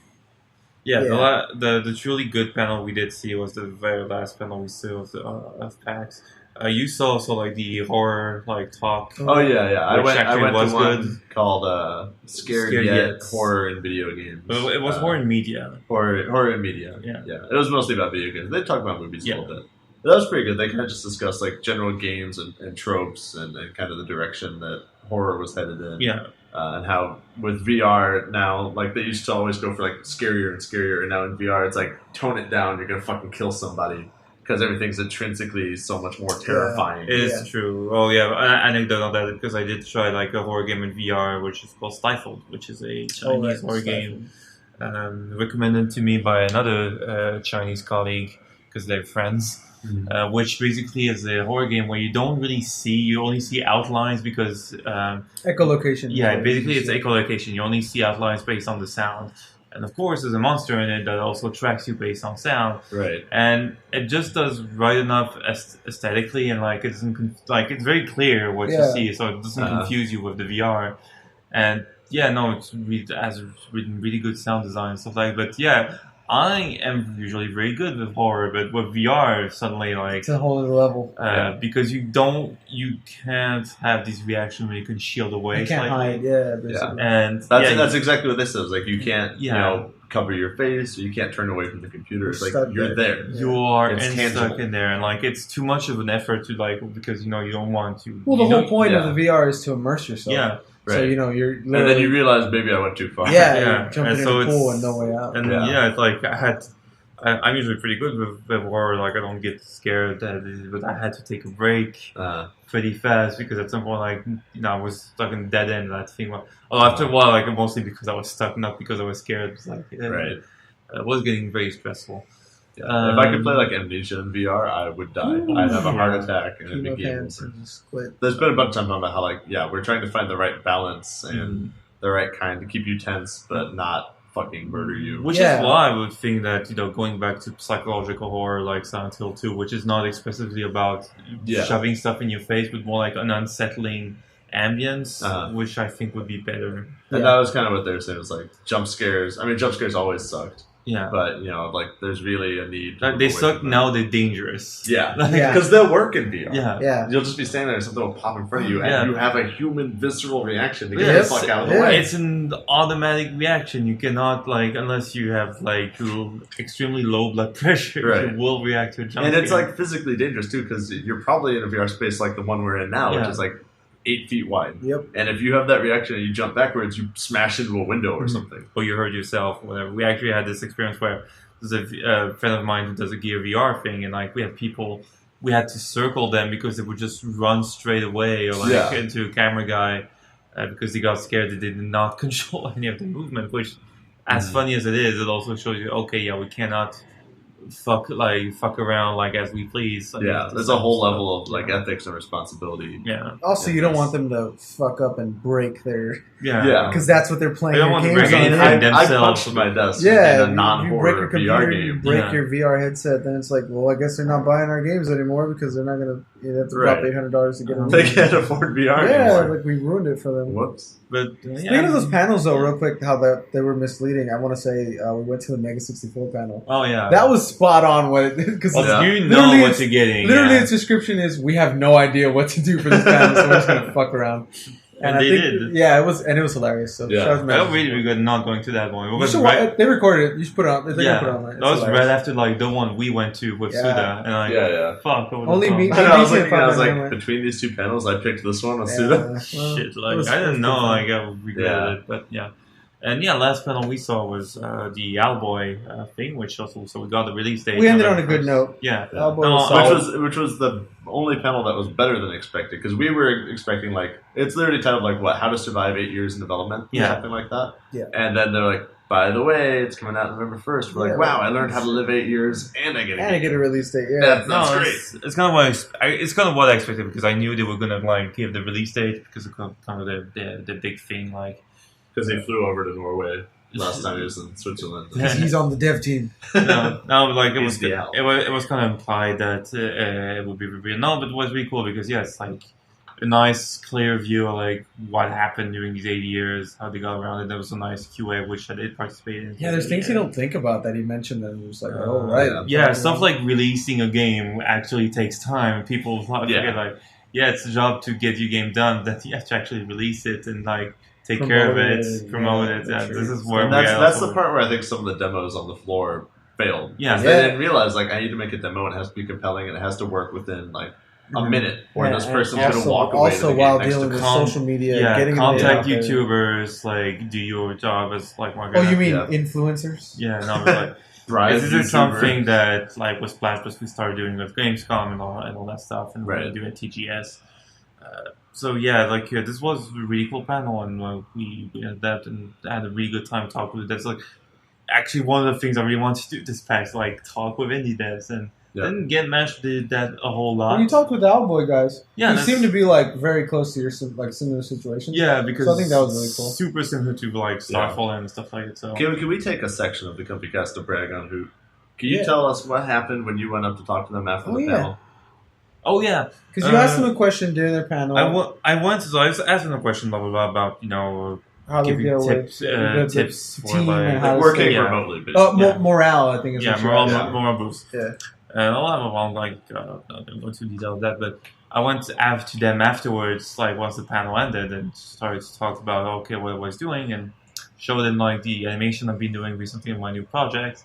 Yeah. The truly good panel we did see was the very last panel we saw of PAX. You saw also like the horror talk. Oh yeah. I went to one good. Called Scared Yet Horror in Video Games. But it was horror in media. Horror in media. Yeah. It was mostly about video games. They talk about movies a little bit. That was pretty good. They kind of just discussed like general games and tropes and kind of the direction that horror was headed in. Yeah. And how with VR now, like they used to always go for like scarier and scarier, and now in VR it's like tone it down. You're gonna fucking kill somebody. Because everything's intrinsically so much more terrifying. It is true. Oh yeah, anecdote on that because I did try like a horror game in VR, which is called Stifled, which is a Chinese horror game recommended to me by another Chinese colleague because they're friends. Which basically is a horror game where you don't really see, you only see outlines because echolocation. Yeah, basically it's echolocation. You only see outlines based on the sound. And of course, there's a monster in it that also tracks you based on sound. Right. And it just does right enough aesthetically, and like it doesn't it's very clear what you see, so it doesn't confuse you with the VR. And it has really good sound design and stuff like that. But yeah, I am usually very good with horror, but with VR, suddenly it's a whole other level. Because you can't have these reactions where you can shield away. You can't hide, And that's exactly what this is. Like you can't, cover your face, or you can't turn away from the computer. It's like you're there. You are stuck in there, and like it's too much of an effort to because you don't want to. Well, the whole point of the VR is to immerse yourself. Yeah. Right. So you're and then you realize maybe I went too far. Jumping in the pool and no way out. And it's like I'm usually pretty good with horror. Like I don't get scared, but I had to take a break pretty fast because at some point, I was stuck in a dead end. That thing. After a while, mostly because I was stuck, not because I was scared. It was getting very stressful. Yeah. If I could play like Amnesia in VR, I would die. I'd have a heart attack and it'd be game over. There's been a bunch of times about how we're trying to find the right balance and the right kind to keep you tense, but not fucking murder you. Which is why I would think that going back to psychological horror like Silent Hill 2, which is not explicitly about shoving stuff in your face, but more like an unsettling ambience, which I think would be better. And that was kind of what they were saying. It was like jump scares. I mean, jump scares always sucked. Yeah. But, there's really a need. They suck, now they're dangerous. Yeah. Because they'll work in VR. Yeah. You'll just be standing there and something will pop in front of you and you have a human visceral reaction to get the fuck out of the way. It's an automatic reaction. You cannot, unless you have, extremely low blood pressure, you will react to a jump scare. And it's, physically dangerous, too, because you're probably in a VR space like the one we're in now, which is, 8 feet wide. Yep. And if you have that reaction and you jump backwards, you smash into a window or something. Or you hurt yourself, whatever. We actually had this experience where there's a friend of mine who does a Gear VR thing, and we had people, we had to circle them because they would just run straight away or into a camera guy because they got scared that they did not control any of the movement, which, as funny as it is, it also shows you, we cannot fuck around as we please. There's a whole level of ethics and responsibility. Yeah. Also, you don't want them to fuck up and break their. Yeah. Because that's what they're playing. They don't want to break anything I punched my desk in a non-horror VR game. You break your VR headset, then it's I guess they're not buying our games anymore because they're not going to. You have to drop $800 to get them. They can't afford VR anymore. We ruined it for them. Whoops. But speaking of those panels, though, real quick, how they were misleading. I want to say we went to the Mega 64 panel. Oh yeah, that was spot on. Because you know what you're getting. Literally, its description is, "We have no idea what to do for this panel, so we're just gonna fuck around." And they did. Yeah, it was hilarious. So yeah, shout out to I don't really regret not going to that one. It was they recorded it. You should put it on. They're gonna put it online. That was right after like the one we went to with Suda, and like fuck. Only me. I was like between these two panels, I picked this one with Suda. Shit, like I didn't know. Like I regretted it, but yeah. And last panel we saw was the Owlboy thing, which also so we got the release date. We ended on a good note. Yeah, which was the only panel that was better than expected because we were expecting like it's literally titled like what, How to Survive 8 Years in Development, something like that. Yeah, and then they're like, by the way, it's coming out November 1st. We're like, wow, I learned how to live 8 years and I get a release date. Yeah, that's great. It's kind of what I expected because I knew they were gonna like give the release date because of kind of the big thing like. Because he flew over to Norway last time he was in Switzerland. He's on the dev team. no, like it was kind of implied that it would be revealed. No, but it was really cool because it's like a nice clear view of like what happened during these 8 years, how they got around it. There was a nice QA which I did participate in. Yeah, there's things you don't think about that he mentioned and it was like, oh right. Yeah, stuff like releasing a game actually takes time. People forget like, it's a job to get your game done, that you have to actually release it and like take care of it, promote it. Yeah, this is where that's the part where I think some of the demos on the floor failed. Yeah, they didn't realize like I need to make a demo. It has to be compelling and it has to work within like a minute, or this person's going to walk away. Also, while dealing with social media, getting contact YouTubers, like do your job as like marketing. Oh, you mean influencers? Yeah, no, but like this is something that like with Splash Plus we started doing with Gamescom and all that stuff, and we're going to do at TGS. So this was a really cool panel, and we ended up and had a really good time talking with it. That's like actually one of the things I really wanted to do this PAX, like talk with indie devs, and didn't get matched did that a whole lot. When you talked with the Owlboy guys, you seem to be like very close to your like similar situations. Yeah, because I think that was really cool. Super similar to like Starfall and stuff like that. So can we take a section of the Comfycast to brag on Hoot? Can you tell us what happened when you went up to talk to them after the panel? Oh yeah, because you asked them a question during their panel. I was asking them a question about how giving tips for like working remotely. Morale, I think is morale boost. Yeah, and a lot of them like not going to go into detail of that, but I went to them afterwards, like once the panel ended, and started to talk about what I was doing and show them like the animation I've been doing recently in my new project.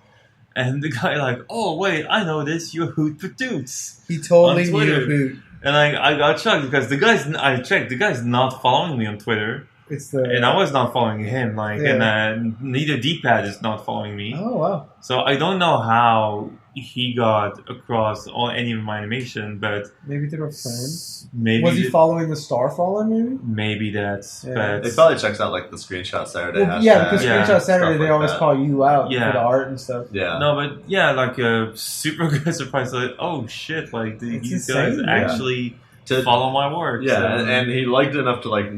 And the guy like, oh wait, I know this. You're Hoot Produce. He totally knew Hoot. And I got shocked because the guy's not following me on Twitter. And I was not following him. And neither D-Pad is not following me. Oh wow! So I don't know how he got across any of my animation, but maybe they were friends. Maybe was he following the Starfallen? Maybe. Maybe that's. Yeah. But it probably checks out like the Screenshot Saturday. Well, because Screenshot Saturday they always call you out for the art and stuff. Yeah. No, but like a super good surprise. Like, oh shit! Like these guys actually. To follow my work. Yeah, so. and he liked it enough to like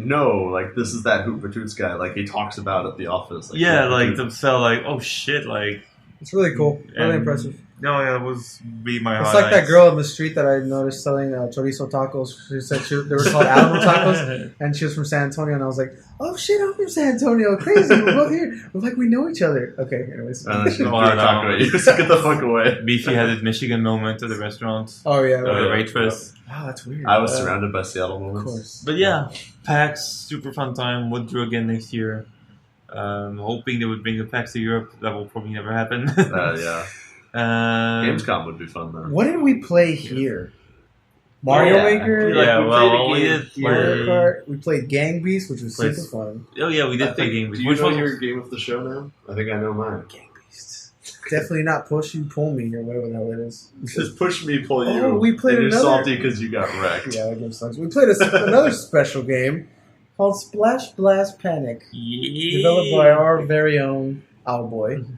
this is that Hoot Patoots guy. Like he talks about at the office. Like them felt like, oh shit, like it's really cool, really impressive. No, it was really my. It's like that girl in the street that I noticed selling chorizo tacos. She said they were called Alamo tacos, and she was from San Antonio. And I was like, "Oh shit, I'm from San Antonio. Crazy, we're both here. We're like we know each other." Okay, anyways. Get the fuck away. Beefy had his Michigan moment at the restaurant. Oh yeah, the waitress. Wow, that's weird. I was surrounded by Seattle moments. Of course. But yeah, PAX, super fun time. Would do again next year. Hoping they would bring the PAX to Europe. That will probably never happen. Yeah. Gamescom would be fun though. What did we play here? Mario Maker. We did play Mario Kart. We played Gang Beasts, which was super fun. Oh yeah, we did play Gang Beasts. Do you know your game of the show now? I think I know mine. Gang Beasts. Definitely not push you, pull me, or whatever the hell it is. Just push me, pull you. Oh, we played and you're salty because you got wrecked. Yeah, that game sucks. We played another special game called Splash Blast Panic, developed by our very own Owlboy.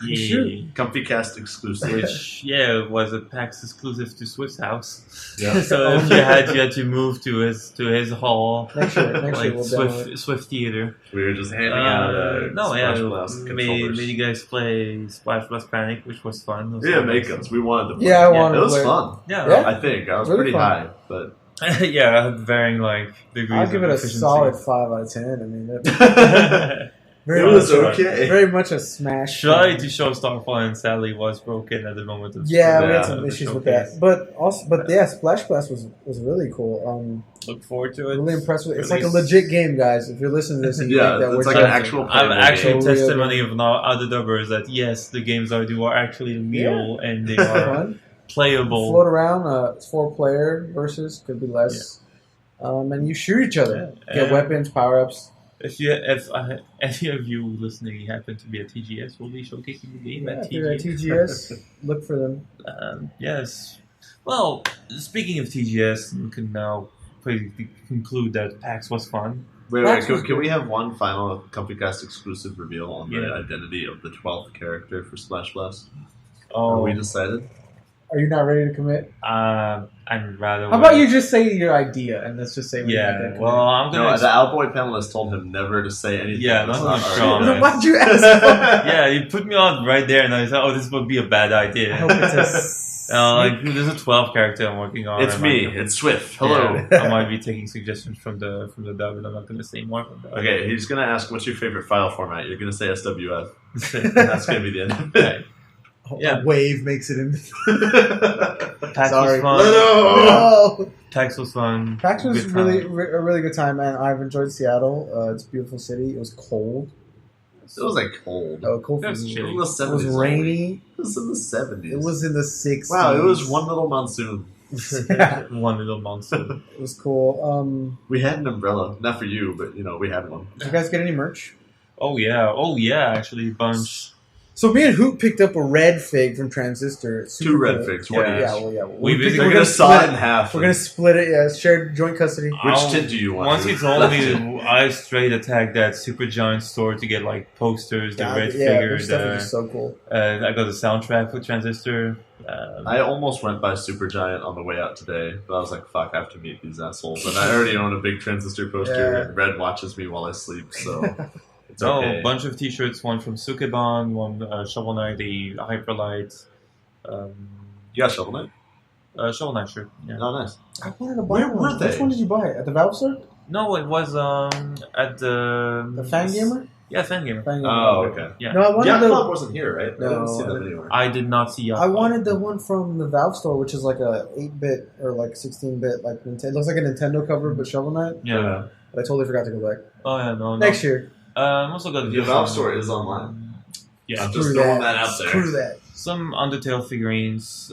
Yeah. Comfycast exclusive. Which was a PAX exclusive to Swiss House. Yeah. So you had to move to his hall. Next year we'll Swift Theater. We were just handing out Splash Blast controllers. Made you guys play Splash Blast Panic, which was fun. Make us. We wanted to play. Yeah, I wanted to play. It was fun. Yeah. I think I was really pretty high, but varying degrees. I'll give it a solid 5 out of 10. I mean. It was okay. Very much a smash. Tried to show Starfall and sadly was broken at the moment of we had some issues with that. But Splash Blast was really cool. Look forward to it. Really impressed with it. It's like a legit game, guys. If you're listening to this and you think that it's we're like an actual. I'm actually game. testimony of other dubbers that yes, the games I do are actually real and they are playable. Float around. It's 4-player versus, could be less. And you shoot each other. Get weapons, power ups. If any of you listening happen to be at TGS, we'll be showcasing the game at TGS. If you're at TGS, look for them. Yes. Well, speaking of TGS, we can now conclude that PAX was fun. Wait, can we have one final Comfycast exclusive reveal on the identity of the 12th character for Splash Blast? Are we decided? Are you not ready to commit? I'm rather. How about you just say your idea and let's just say we're not going to well, I'm gonna. No, the Owlboy panelist told him never to say anything. Yeah, that's not Sean. Then why'd you ask? Yeah, you put me on right there, and I thought, this would be a bad idea. I hope it's there's a 12 character I'm working on. It's me. It's Swift. Hello. Yeah, I might be taking suggestions from the dub, and I'm not going to say more. Okay, he's going to ask, "What's your favorite file format?" You're going to say SWF. That's going to be the end of it. Okay. A wave makes it in. PAX Sorry. was fun. No. PAX was fun. PAX was Good really time. a really good time, man. I've enjoyed Seattle. It's a beautiful city. It was cold. It was like cold. Oh, cold for It was me. chilly. It was It was rainy. It was in the 70s. It was in the 60s. Wow, it was one little monsoon. Yeah, One little monster. it was cool. We had an umbrella. Not for you, but, we had one. Did you guys get any merch? Oh yeah, actually, bunch. So me and Hoot picked up a red fig from Transistor. It's super 2 red cool. figs. One Yeah. each. Yeah. We picked- basically- We're we're going to saw split it in half. We're gonna split it. Yeah, shared joint custody. Which tint do you want? Once he told me, I straight attacked that Supergiant store to get like posters, the red their figure, stuff is just so cool. I got the soundtrack for Transistor. I almost went by Supergiant on the way out today, but I was like, fuck, I have to meet these assholes. And I already own a big Transistor poster, Yeah. and Red watches me while I sleep, so it's okay. A bunch of t-shirts, one from Sukeban, one Shovel Knight, the Hyperlight. You got Shovel Knight? Shovel Knight shirt, yeah. Oh, nice. I wanted to buy Where one. were they? Which one did you buy? At the Valve store? No, it was at the... The Fangamer? Yeah, Fangamer. Oh, okay. Yeah. No, I wanted Yacht the. Club wasn't here, right? I didn't No, see them anywhere. I did not see Yacht I Club. wanted the one from the Valve store, which is like a 8-bit or like 16-bit, like Nintendo. It looks like a Nintendo cover, but Shovel Knight. Yeah. But I totally forgot to go back. Oh, yeah, no. Next year. I'm also got The Valve store is online. Yeah. I'm just throwing that out there. Screw that. Some Undertale figurines,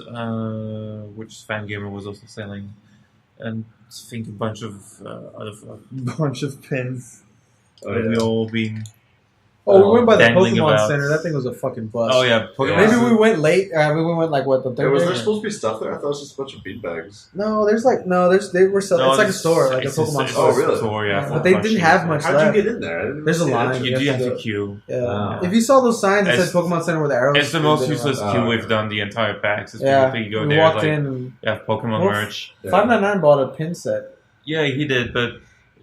which Fangamer was also selling, and I think a bunch of other stuff. Bunch of pins. Oh, That we all been. Oh, we went by the dangling Pokemon about. Center. That thing was a fucking bust. Oh yeah, Pokemon. Maybe we went late. We went like what the third Was day? there supposed to be stuff there? I thought it was just a bunch of beanbags. No, they were selling. It's like a store, like a Pokemon it's store. Oh, really? Store, yeah, But they didn't have much How'd left. you get in there? I didn't There's a see line. that. You do have to go. queue. Yeah. Wow. If you saw those signs that said It's- Pokemon Center with the arrows, It's the most they useless didn't queue Oh, we've okay. done the entire PAX. It's Yeah, you go we there, walked like, in and you have Pokemon Well, merch. Yeah. 599 bought a pin set. Yeah, he did, but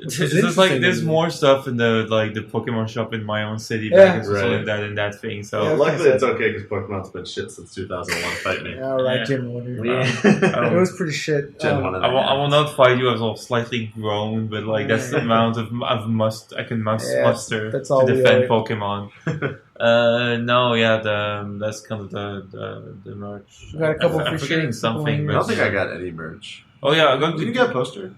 Which it's was just like interesting. there's more stuff in the Pokemon shop in my own city Yeah. that I can Right. select that and that thing. So Yeah. Luckily, it's okay because Pokemon's been shit since 2001. Fight me. All right, Yeah. Jim Winter. Yeah. It was pretty shit. Gen 1 and I will not fight you as well slightly grown, but like that's the amount of I can Yeah, muster that's all to we defend are. Pokemon. No, yeah, that's kind of the merch. We got a couple I'm free forgetting shirts, something. couple I But don't think I got any merch. Oh yeah, I got Did you get a poster?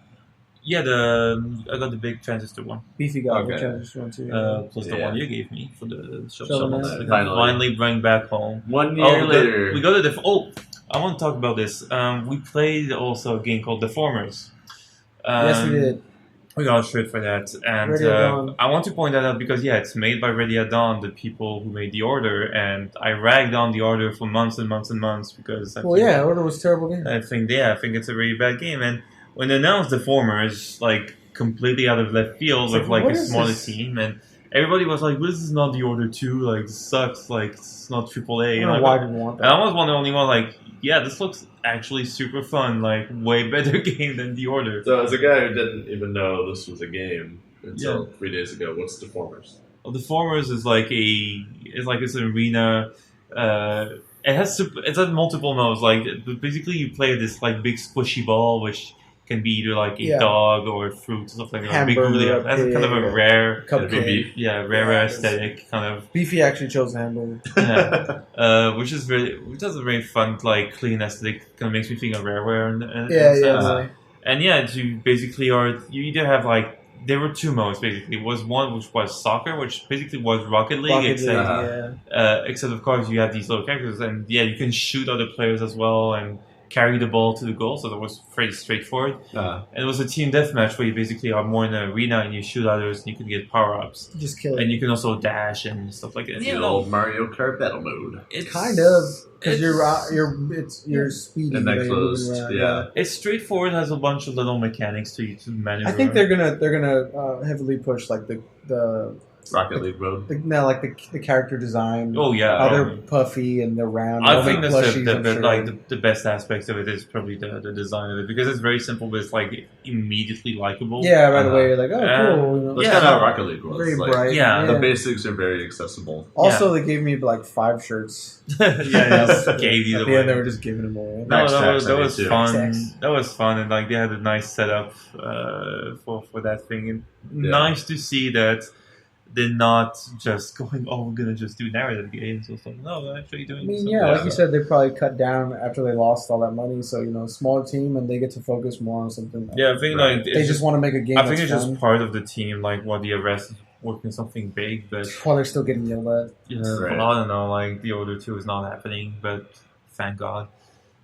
Yeah, I got the big Transistor one, Beefy got Okay. which I just went to. plus the Yeah. one you gave me for the Shovel Knight. Knight. Finally. Finally bring back home. 1 year later. We got a I want to talk about this. We played also a game called Deformers. Yes, we did. We got a shirt for that, and Ready at Dawn. I want to point that out because it's made by Ready at Dawn, the people who made the order, and I ragged on the order for months and months and months because I Well, think, yeah, Order was a terrible game. I think it's a really bad game, and when they announced Deformers, like completely out of left field It's with like, like what a is smaller this? team, and everybody was like, "This is not the Order 2, like this sucks, like it's not AAA." I And don't know why people want and I that. was one of the only one like, yeah, this looks actually super fun, like way better game than the Order. So, as a guy who didn't even know this was a game until 3 days ago, what's Deformers? Well, Deformers is like it's an arena. It has multiple modes. Like basically, you play this like big squishy ball, which can be either like a Yeah. dog or a fruit or something. Or a big Hamburger, googly. That's kind of a pig, rare, Cupcake. beef. rare Yeah, aesthetic kind of. Beefy actually chose the hamburger. Yeah. Which has a very fun, like clean aesthetic. Kind of makes me think of Rareware. Yeah. And yeah, you basically you either have like there were two modes basically. It was one which was soccer, which basically was Rocket League, except of course you have these little characters, and yeah, you can shoot other players as well and carry the ball to the goal. So that was pretty straightforward. And it was a team deathmatch where you basically are more in an arena and you shoot others and you can get power ups. Just kill it. And you can also dash and stuff like that. It's an old Mario Kart battle mode. It's kind of. Because you're speedy. And closed, yeah. It's straightforward. Has a bunch of little mechanics to maneuver. I think they're gonna heavily push like the Rocket League mode. The character design. Oh yeah, how they're puffy and they're round. I think that's the best aspects of it is probably the design of it because it's very simple, but it's like immediately likable. Yeah, right away you're like, oh cool. You know? That's kind of how Rocket League was. Very bright. Yeah, the basics are very accessible. Also, they gave me like 5 shirts. Gave you the they were just giving them away. No, that was fun. That was fun, and like they had a nice setup for that thing, and nice to see that. They're not just going, oh, we're going to just do narrative games or something. No, they're actually doing something. Like you said, they probably cut down after they lost all that money. So, smaller team and they get to focus more on something. Yeah, I think they just want to make a game. I think it's just part of the team, like what the rest is working something big, but while they're still getting yelled at. Well, I don't know, like the other two is not happening, but thank God.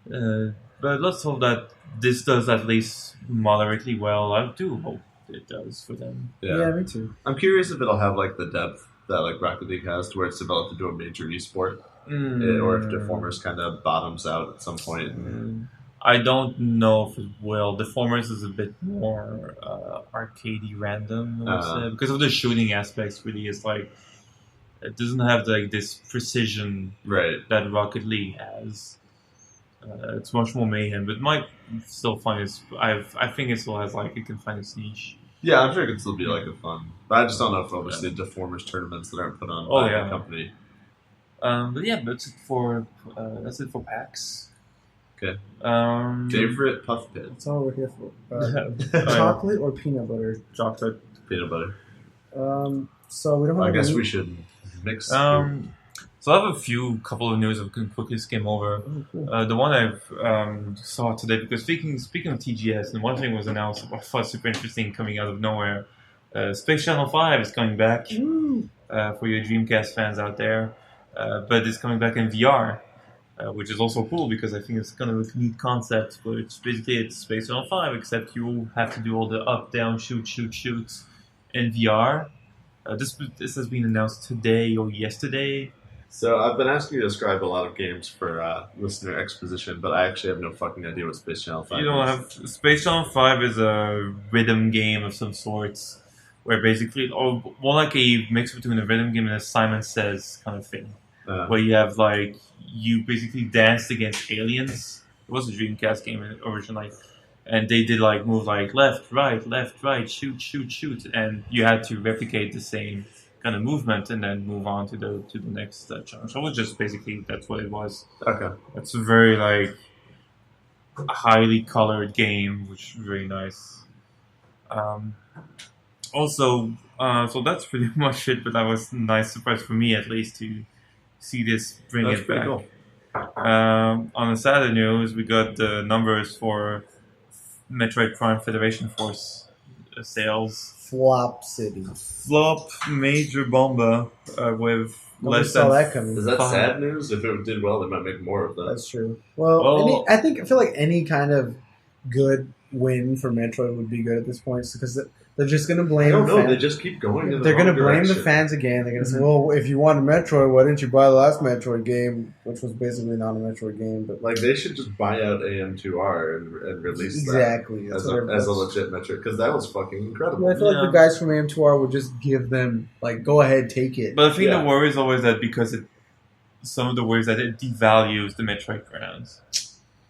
But let's hope that this does at least moderately well. I do hope it does for them. Yeah, me too. I'm curious if it'll have like the depth that like Rocket League has, to where it's developed into a major esport, or if Deformers kind of bottoms out at some point. I don't know if it will. Deformers is a bit more arcadey random, because of the shooting aspects. Really, it's like it doesn't have like this precision that Rocket League has. It's much more mayhem, but it might still find its. I think it still has like it can find its niche. Yeah, I'm sure it can still be like a fun. But I just don't know if obviously Deformers tournaments that aren't put on by the company. But yeah, that's it for PAX. Okay. Favorite puff pit. That's all we're here for. Chocolate or peanut butter? Chocolate, peanut butter. So we don't. I guess we should mix. So I have couple of news I can quickly skim over. The one I saw today, because speaking of TGS, and one thing was announced, I thought super interesting coming out of nowhere. Space Channel 5 is coming back for your Dreamcast fans out there, but it's coming back in VR, which is also cool because I think it's kind of a neat concept. But it's Space Channel 5, except you have to do all the up, down, shoot in VR. This has been announced today or yesterday. So I've been asking you to describe a lot of games for listener exposition, but I actually have no fucking idea what Space Channel 5 is. You don't have... Space Channel 5 is a rhythm game of some sorts, where basically, or more like a mix between a rhythm game and a Simon Says kind of thing, where you have like, you basically danced against aliens. It was a Dreamcast game originally, and they did like move like left, right, shoot, and you had to replicate the same kind of movement and then move on to the next challenge. So it was just basically that's what it was. Okay. It's a very like highly colored game, which is very nice. So that's pretty much it. But that was a nice surprise for me, at least, to see this bring it back. Cool. On the Saturday news, we got the numbers for Metroid Prime Federation Force sales. Flop City. Flop Major Bomba with Nobody less saw than that coming. Is that sad news? If it did well, they might make more of that. That's true. Well, I feel like any kind of good win for Metroid would be good at this point because they're just going to blame. I don't know. They just keep going. They're going to blame the fans again. They're going to say, "Well, if you want a Metroid, why didn't you buy the last Metroid game, which was basically not a Metroid game?" But like, they should just buy out AM2R and release that as a legit Metroid, because that was fucking incredible. Yeah, I feel like the guys from AM2R would just give them like, "Go ahead, take it." But I think the worry is always that because some of the worries that it devalues the Metroid brands.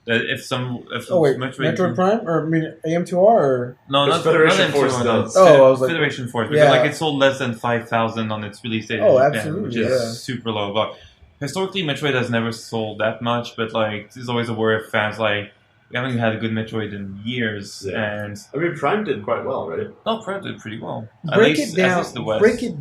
That if Metroid Prime or AM2R or no, not Federation Force. I was like Federation Force. Because like it sold less than 5,000 on its release date. Oh, in Japan, absolutely, which is super low. But historically, Metroid has never sold that much. But like, there's always a worry of fans like we haven't had a good Metroid in years. Yeah. And I mean, Prime did quite well, right? No, Prime did pretty well. Break it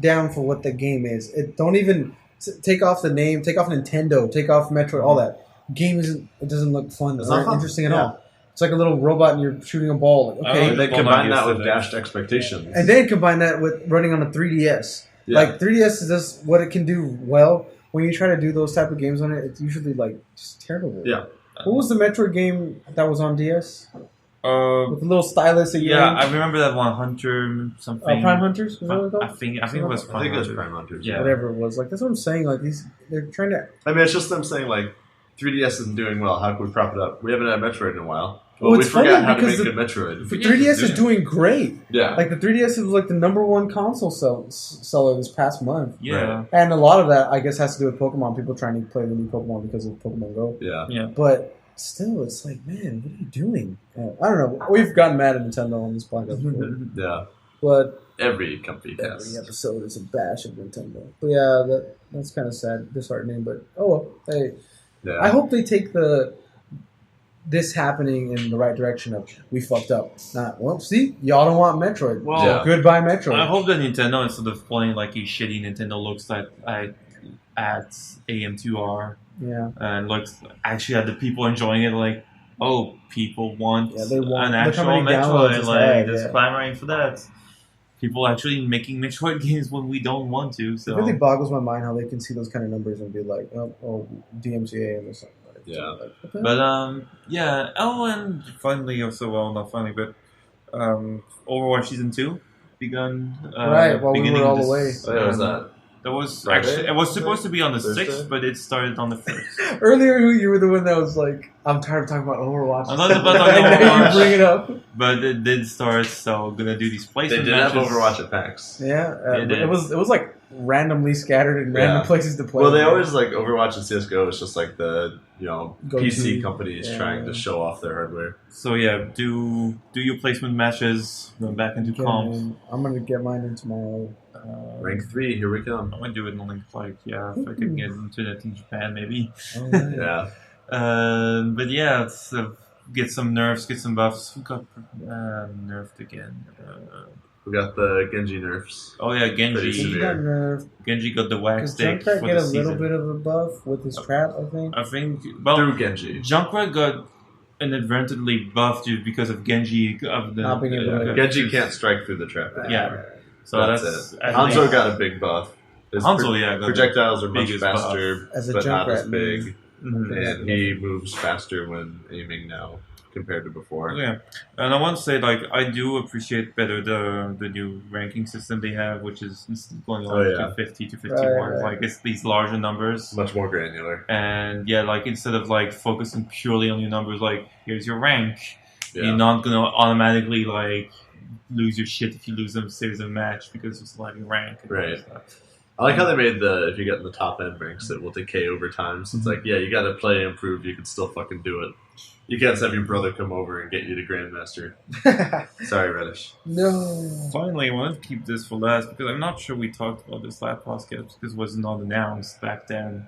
down for what the game is. Don't even take off the name, take off Nintendo, take off Metroid, all that. Game doesn't look fun. It's not interesting at all. It's like a little robot and you're shooting a ball. Like, okay. And then combine that with Dashed Expectations. And then combine that with running on a 3DS. Yeah. Like 3DS is just what it can do well. When you try to do those type of games on it, it's usually like just terrible. Yeah. What was the Metroid game that was on DS? With the little stylus. I remember that one, Hunter something. Prime Hunters? Was that what it called? I think it was Prime Hunters. I think it was Prime Hunters. Yeah. Whatever it was. Like that's what I'm saying. Like they're trying to. I mean, it's just them saying like 3DS isn't doing well. How can we prop it up? We haven't had Metroid in a while. Well, we forgot how to make good Metroid. The 3DS is doing great. Yeah. Like the 3DS was like the #1 console seller this past month. Yeah. And a lot of that, I guess, has to do with Pokemon. People trying to play the new Pokemon because of Pokemon Go. Yeah. Yeah. But still, it's like, man, what are you doing? I don't know. We've gotten mad at Nintendo on this podcast before. Yeah. But every Comfycast. Every episode is a bash of Nintendo. But yeah, that's kind of sad, disheartening. But oh well. Hey, yeah. I hope they take this happening in the right direction of we fucked up. Well, see, y'all don't want Metroid. Well, goodbye Metroid. I hope that Nintendo, instead of playing like a shitty Nintendo, looks at AM2R. Yeah. And looks actually at the people enjoying it like, oh, people want, they want an actual Metroid. Like, just clamoring for that. People actually making Metroid games when we don't want to. So it really boggles my mind how they can see those kind of numbers and be like, oh DMCA and something. Yeah. But yeah. Oh, and finally, not finally, but Overwatch Season 2 begun. Right, while we were all away. What was that? That was actually, it was supposed to be on the 6th, but it started on the 1st. Earlier, you were the one that was like, I'm tired of talking about Overwatch. I'm not about talking about Overwatch. You bring it up. But it did start, so we're gonna do these placement matches. They did have Overwatch at PAX. Yeah, it was like randomly scattered in random places to play. Well, they always like Overwatch and CS:GO. It's just like the PC companies trying to show off their hardware. So yeah, do your placement matches. Going back into comp. I'm gonna get mine in tomorrow. Rank 3, here we come. I'm gonna do it in Link like if I could get internet in Japan maybe. Oh, right. Yeah. But yeah, get some nerfs, get some buffs. Who got nerfed again? We got the Genji nerfs. Oh yeah, Genji got nerfed. Genji got the wax stick. Junkrat get a little bit of a buff with his trap, I think. Through Genji. Junkrat got inadvertently buffed because of Genji not being able to. Genji can't strike through the trap. Yeah. So that's it. Hanzo got a big buff. Hanzo, projectials are much faster, but not as big. Mm-hmm. And he moves faster when aiming now compared to before. Yeah, and I want to say, I do appreciate better the new ranking system they have, which is going on to 50 to 51. Right. Like, it's these larger numbers. Much more granular. And yeah, instead of focusing purely on your numbers, here's your rank, you're not going to automatically, lose your shit if you lose a series of match because it's your rank. Right. I like how they made if you get in the top end ranks, it will decay over time. So it's you got to play and prove you can still fucking do it. You can't have your brother come over and get you to Grandmaster. Sorry, Reddish. No. Finally, I want to keep this for last because I'm not sure we talked about this last podcast because it was not announced back then.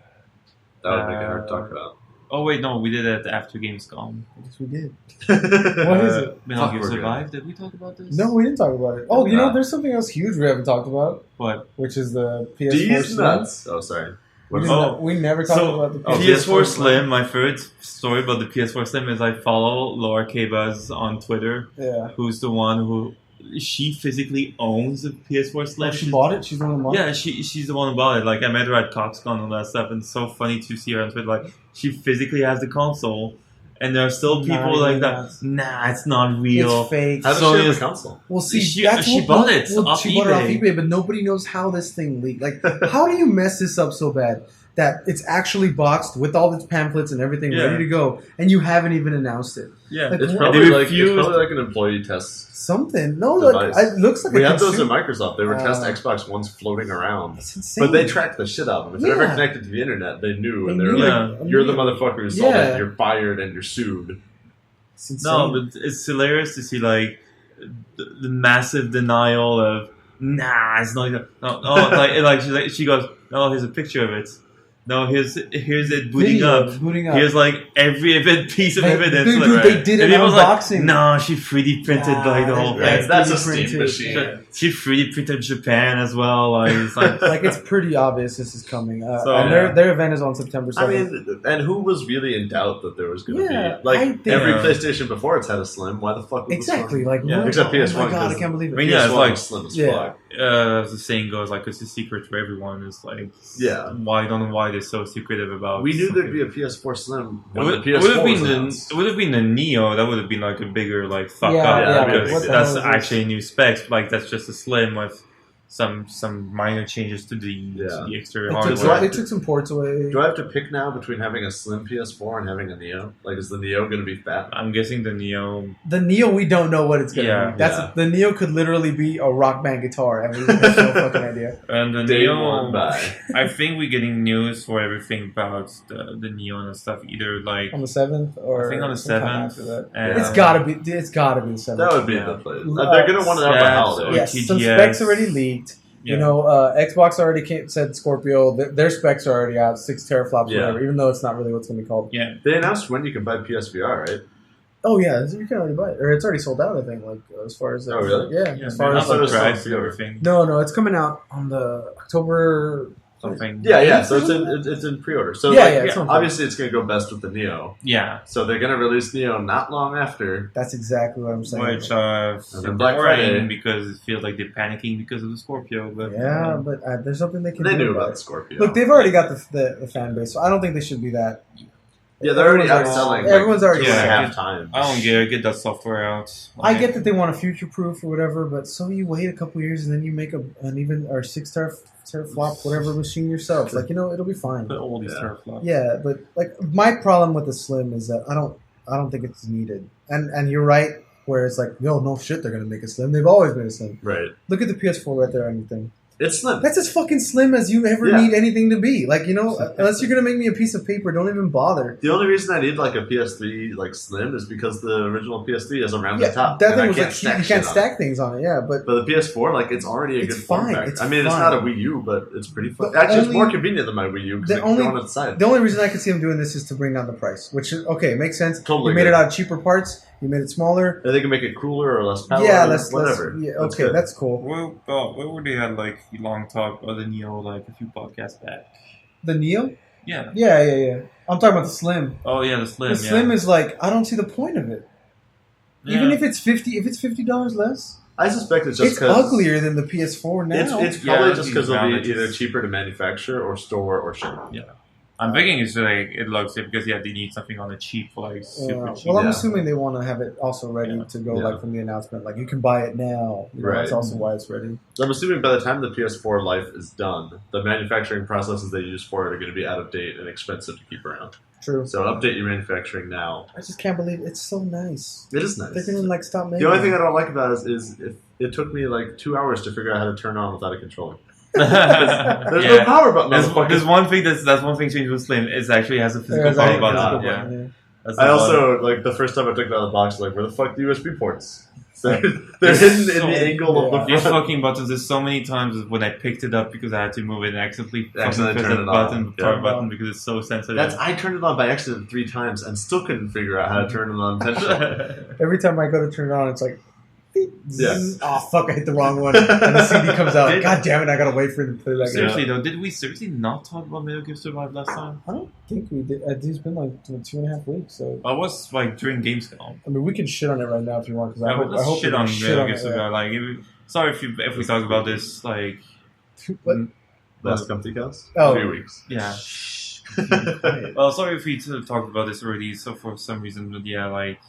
That would make it hard to talk about. Oh wait, no, we did it after Gamescom. Yes, we did. What is it? Metal Gear Survive. Did we talk about this? No, we didn't talk about it. Oh, there's something else huge we haven't talked about. What? Which is the PS4 Slim. Oh, sorry. We never talked about the PS4 Slim. My favorite story about the PS4 Slim is I follow Laura K-Buzz on Twitter. Yeah. Who's the one who... She physically owns the PS4 Slim. Oh, she bought it? She's the one who bought it? Yeah, she's the one who bought it. I met her at CoxCon and all that stuff, and it's so funny to see her on Twitter. She physically has the console, and there are still people that. Nah, it's not real. It's fake. How does she have the console? Well, see, she bought it off she bought it off eBay. eBay, but nobody knows how this thing leaked. How do you mess this up so bad that it's actually boxed with all its pamphlets and everything ready to go, and you haven't even announced it? Yeah, it's probably like an employee test. Something. No, it looks like we had those at Microsoft. They were test Xbox Ones floating around. That's insane. But they tracked the shit out of them. If they're ever connected to the internet, they knew. And they were you're the motherfucker who sold it. You're fired and you're sued. It's insane. No, but it's hilarious to see the massive denial of, nah, it's not. No, she goes, oh, here's a picture of it. No, here's it booting up. Booting up. Here's like every piece of evidence. Dude, they did an unboxing. Like, no, she 3D printed like the whole thing. That's a Steam machine. She 3D printed Japan as well. Like it's like, like it's pretty obvious this is coming. And their event is on September 7th. I mean, and who was really in doubt that there was going to be like every PlayStation before it's had a Slim? Why the fuck? Was exactly. the Like except PS1. Oh my god, I can't believe it. I mean, yeah, it's like Slim as fuck. As the saying goes, like it's a secret for everyone. It's like why I don't know why they're so secretive about. We knew there'd be a PS4 Slim. It would have been the Neo. That would have been like a bigger like fuck up because that's actually new specs. Like that's just a Slim with some minor changes to the exterior hardware. They took some ports away. Do I have to pick now between having a Slim PS4 and having a Neo? Like, is the Neo going to be fat? I'm guessing the Neo. The Neo, we don't know what it's going to be. The Neo could literally be a Rock Band guitar, and we have no fucking idea. And the Neo, I think we're getting news for everything about the Neo and stuff. Either like on the 7th, or I think on the 7th. It's gotta be the 7th. That would be the play. They're going to want it out by holiday. Yes, some specs already leaked. Yeah. You know, Xbox already said Scorpio. Their specs are already out, 6 teraflops, whatever. Even though it's not really what's going to be called. Yeah, they announced when you can buy PSVR, right? Oh yeah, you can already buy it, or it's already sold out. I think, like as far as really? Yeah, as far as the price and everything. No, it's coming out on the October. Something. Yeah. So it's in pre-order. So obviously it's going to go best with the Neo. Yeah. So they're going to release Neo not long after. That's exactly what I'm saying. Which Black Friday because it feels like they're panicking because of the Scorpio. But but there's something they can do. They knew about the Scorpio. Look, they've already got the fan base, so I don't think they should be that. Yeah, they're already outselling. Everyone's already half time. I don't care. Get that software out. I get that they want a future proof or whatever, but so you wait a couple years and then you make an even or 6 teraflop whatever machine yourself. Like it'll be fine. But all these teraflops. Yeah, but like my problem with the Slim is that I don't think it's needed. And you're right where it's like no shit they're gonna make a Slim. They've always been a Slim. Right. Look at the PS4 right there or anything. It's slim. That's as fucking slim as you ever need anything to be. Like, unless you're going to make me a piece of paper, don't even bother. The only reason I need like a PS3 like slim is because the original PS3 has a rounded top. That thing was like, you can't stack things on it, but the PS4, like, it's already a good form factor. It's it's not a Wii U, but it's pretty fun. Actually, it's more convenient than my Wii U because it can go on its side. The only reason I can see them doing this is to bring down the price, which is, okay, makes sense. Totally. You made it out of cheaper parts. You made it smaller. They can make it cooler or less power. Yeah, whatever. That's cool. Where were they had like long talk about the Neo like a few podcasts back? The Neo? Yeah. Yeah. I'm talking about the Slim. Oh yeah, the Slim. The Slim is like, I don't see the point of it. Yeah. Even if it's $50 less. I suspect it's just because it's uglier than the PS4 now. It's probably just because it'll be either cheaper to manufacture or store or ship. Yeah. I'm thinking it's like it looks because they need something on the cheap, like super cheap. Well, I'm assuming they want to have it also ready to go, like from the announcement, like you can buy it now. That's also why it's ready. I'm assuming by the time the PS4 life is done, the manufacturing processes they use for it are going to be out of date and expensive to keep around. True. So update your manufacturing now. I just can't believe it's so nice. It is nice. They're gonna stop making. The only thing I don't like about it is it took me like 2 hours to figure out how to turn on without a controller. There's no power button. There's one thing that's one thing changed with Slim. It actually has a physical power button. Yeah. I also like the first time I took it out of the box. Like, where the fuck are the USB ports? They're hidden in the angle of the front. These fucking buttons. There's so many times when I picked it up because I had to move it and accidentally press the power button because it's so sensitive. I turned it on by accident 3 times and still couldn't figure out how to turn it on intentionally. Every time I go to turn it on, it's like. Oh fuck! I hit the wrong one, and the CD comes out. God damn it! I gotta wait for it to play back. Seriously though, did we seriously not talk about Metal Gear Survive last time? I don't think we did. It's been like 2.5 weeks. So I was like during Gamescom. I mean, we can shit on it right now if you want. Because I hope shit on Metal Gear Survive. Like, sorry if we talk about this like last Comfycast. 3 weeks. Yeah. Well, sorry if we talked about this already. So for some reason, but like.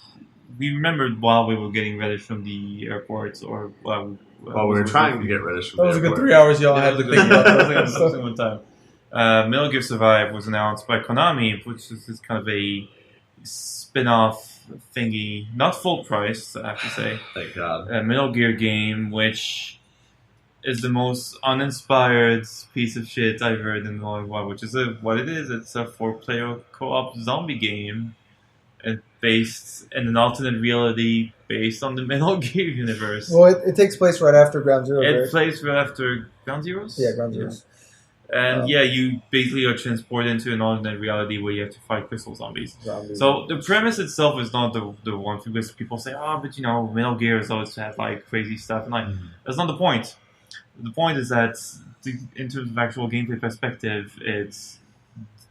We remembered while we were getting Reddish from the airports, or while we were trying to get Reddish from the airport. That was a good 3 hours y'all had to think about that. One time. Metal Gear Survive was announced by Konami, which is kind of a spin-off thingy, not full price, I have to say. Thank God. A Metal Gear game, which is the most uninspired piece of shit I've heard in a long while, which is what it is. It's a 4-player co-op zombie game. And based in an alternate reality based on the Metal Gear universe. Well, it takes place right after Ground Zero. It plays right after Ground Zeroes? Yeah, Ground Zeroes. And you basically are transported into an alternate reality where you have to fight crystal zombies. So the premise itself is not the one thing, because people say, but Metal Gear has always had like crazy stuff, and like that's not the point. The point is that in terms of actual gameplay perspective, it's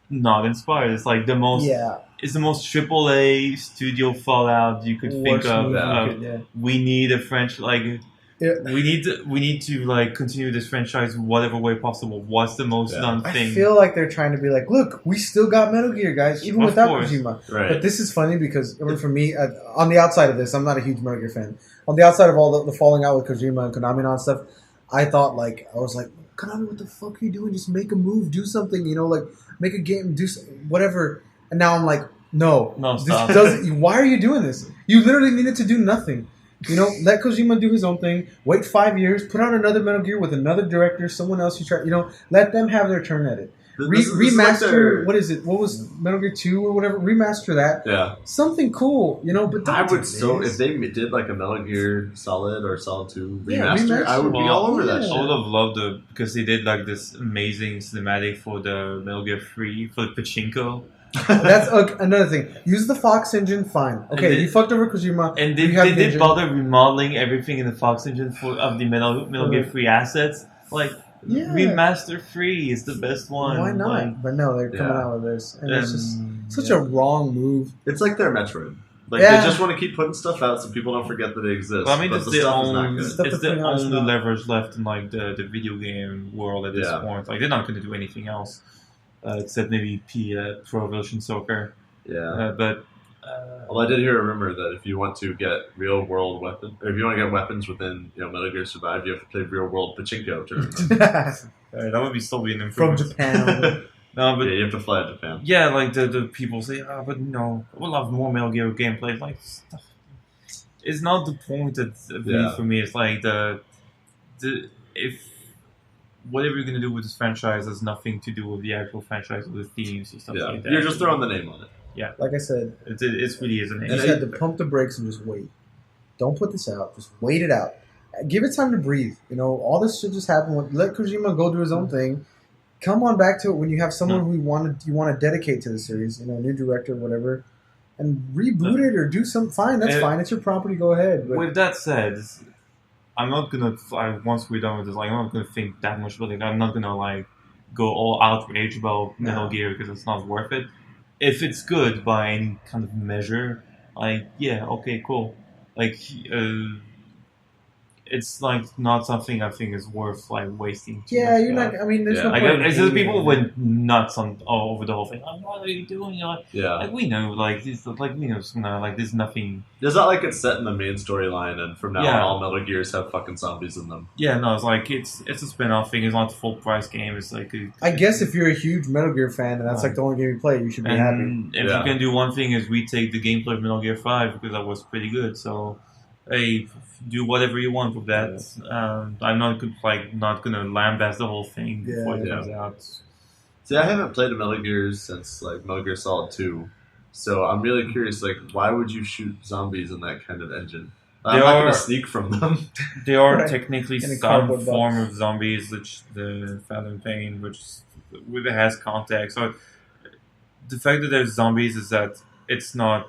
not inspired. It's like the most. Yeah. It's the most AAA studio Fallout you could think of. We need a French we need to like continue this franchise whatever way possible. What's the most done thing? I feel like they're trying to be like, look, we still got Metal Gear, guys, even without Kojima. Right. But this is funny because for me, on the outside of this, I'm not a huge Metal Gear fan. On the outside of all the falling out with Kojima and Konami and all that stuff, I was like, Konami, what the fuck are you doing? Just make a move, do something, like make a game, do whatever. And now I'm like, no, stop. Why are you doing this? You literally needed to do nothing. Let Kojima do his own thing. Wait 5 years. Put out another Metal Gear with another director, someone else you try. Let them have their turn at it. Remaster. What is it? What was Metal Gear 2 or whatever? Remaster that. Yeah. Something cool. But don't I would if they did like a Metal Gear Solid or Solid 2 remaster, I would be all over that shit. I would have loved it because they did like this amazing cinematic for the Metal Gear 3 for the pachinko. That's another thing. Use the Fox engine, fine. Okay, you fucked over Kojima. And they did bother remodeling everything in the Fox engine of the Metal Gear 3 assets. Like, Remaster 3 is the best one. Why not? But no, they're coming out with this. And it's just such a wrong move. It's like their Metroid. Like, they just want to keep putting stuff out so people don't forget that they exist. Well, I mean, but the stuff is not good. It's the only leverage left in like the video game world at this point. Like, they're not going to do anything else. Except maybe Pro Evolution Soccer. Yeah. But Well, I did hear a rumor that if you want to get real world weapons, or if you want to get weapons within Metal Gear Survive, you have to play real world pachinko tournaments. That would still be an improvement. From Japan. No, but you have to fly to Japan. Yeah, like the people say, but no, we'll have more Metal Gear gameplay. Like, stuff. It's not the point for me. It's like if whatever you're gonna do with this franchise has nothing to do with the actual franchise or the themes or stuff like that. You're just throwing the name on it. Yeah, like I said, it really is a name. You just had to pump the brakes and just wait. Don't put this out. Just wait it out. Give it time to breathe. All this shit just happened. Let Kojima go do his own thing. Come on back to it when you have someone who you want to dedicate to the series. New director, whatever, and reboot it or do something. Fine, that's fine. It's your property. Go ahead. But with that said, I'm not gonna. Once we're done with this, I'm not gonna think that much about it. I'm not gonna go all outrage about Metal Gear because it's not worth it. If it's good by any kind of measure, okay, cool. It's not something I think is worth wasting. You're not. I mean, there's no point. People went nuts over the whole thing. What are you doing? We know. There's nothing. It's not like it's set in the main storyline, and from now on, all Metal Gears have fucking zombies in them. Yeah, no, it's a spin-off thing. It's not a full price game. It's I guess if you're a huge Metal Gear fan and that's the only game you play, you should be happy. If you can do one thing, is retake the gameplay of Metal Gear 5 because that was pretty good. So, hey, do whatever you want with that. I'm not gonna lambast the whole thing before it comes out. See, I haven't played a Metal Gear since Metal Gear Solid 2, so I'm really curious. Why would you shoot zombies in that kind of engine? I'm not gonna sneak from them. They are technically some form of zombies, which the Phantom Pain, which has context. So the fact that there's zombies is that it's not.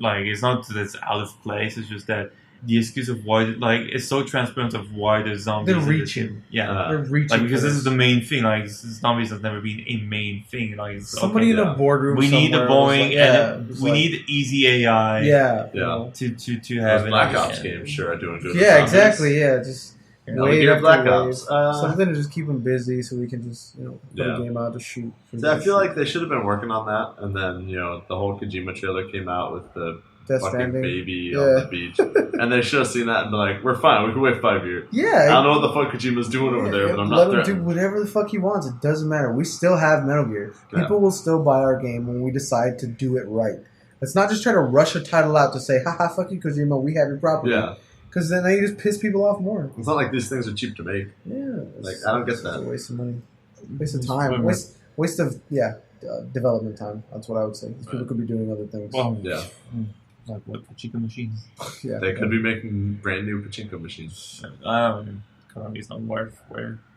It's not that it's out of place. It's just that the excuse of why, it's so transparent of why there's zombies. They're reaching. They're reaching. Because this is the main thing. Zombies has never been a main thing. Somebody in a boardroom. We need the Boeing, and we need easy AI. To have Black Ops games. Sure, are doing good. Yeah, exactly. Yeah, just. Black Ops. Something to just keep them busy so we can just put a game out to shoot. So I feel like they should have been working on that, and then the whole Kojima trailer came out with the fucking baby on the beach, and they should have seen that and be like, "We're fine. We can wait 5 years." Yeah, I don't know what the fuck Kojima's doing over there, but I'm not. Let him do whatever the fuck he wants. It doesn't matter. We still have Metal Gear. People will still buy our game when we decide to do it right. Let's not just try to rush a title out to say, "Haha, fuck you, Kojima. We have your property." Yeah. Because then you just piss people off more. It's not like these things are cheap to make. Yeah. I don't get that. It's a waste of money. Waste of time. Waste of, development time. That's what I would say. People could be doing other things. Well, yeah. Like what, pachinko machines? They could be making brand new pachinko machines. Konami's not worth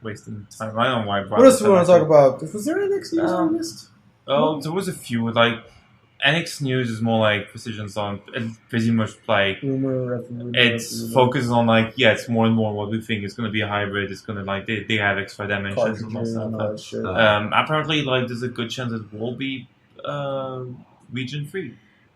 wasting time. I don't know why. What else do we want to talk about? Was there NX news on this? Oh, there was a few. Like NX News is more like Precision Song. It's pretty much like Rumor. it's focused on like it's more and more what we think is going to be a hybrid. It's going to like they have extra dimensions and all stuff. Apparently, like there's a good chance it will be region free.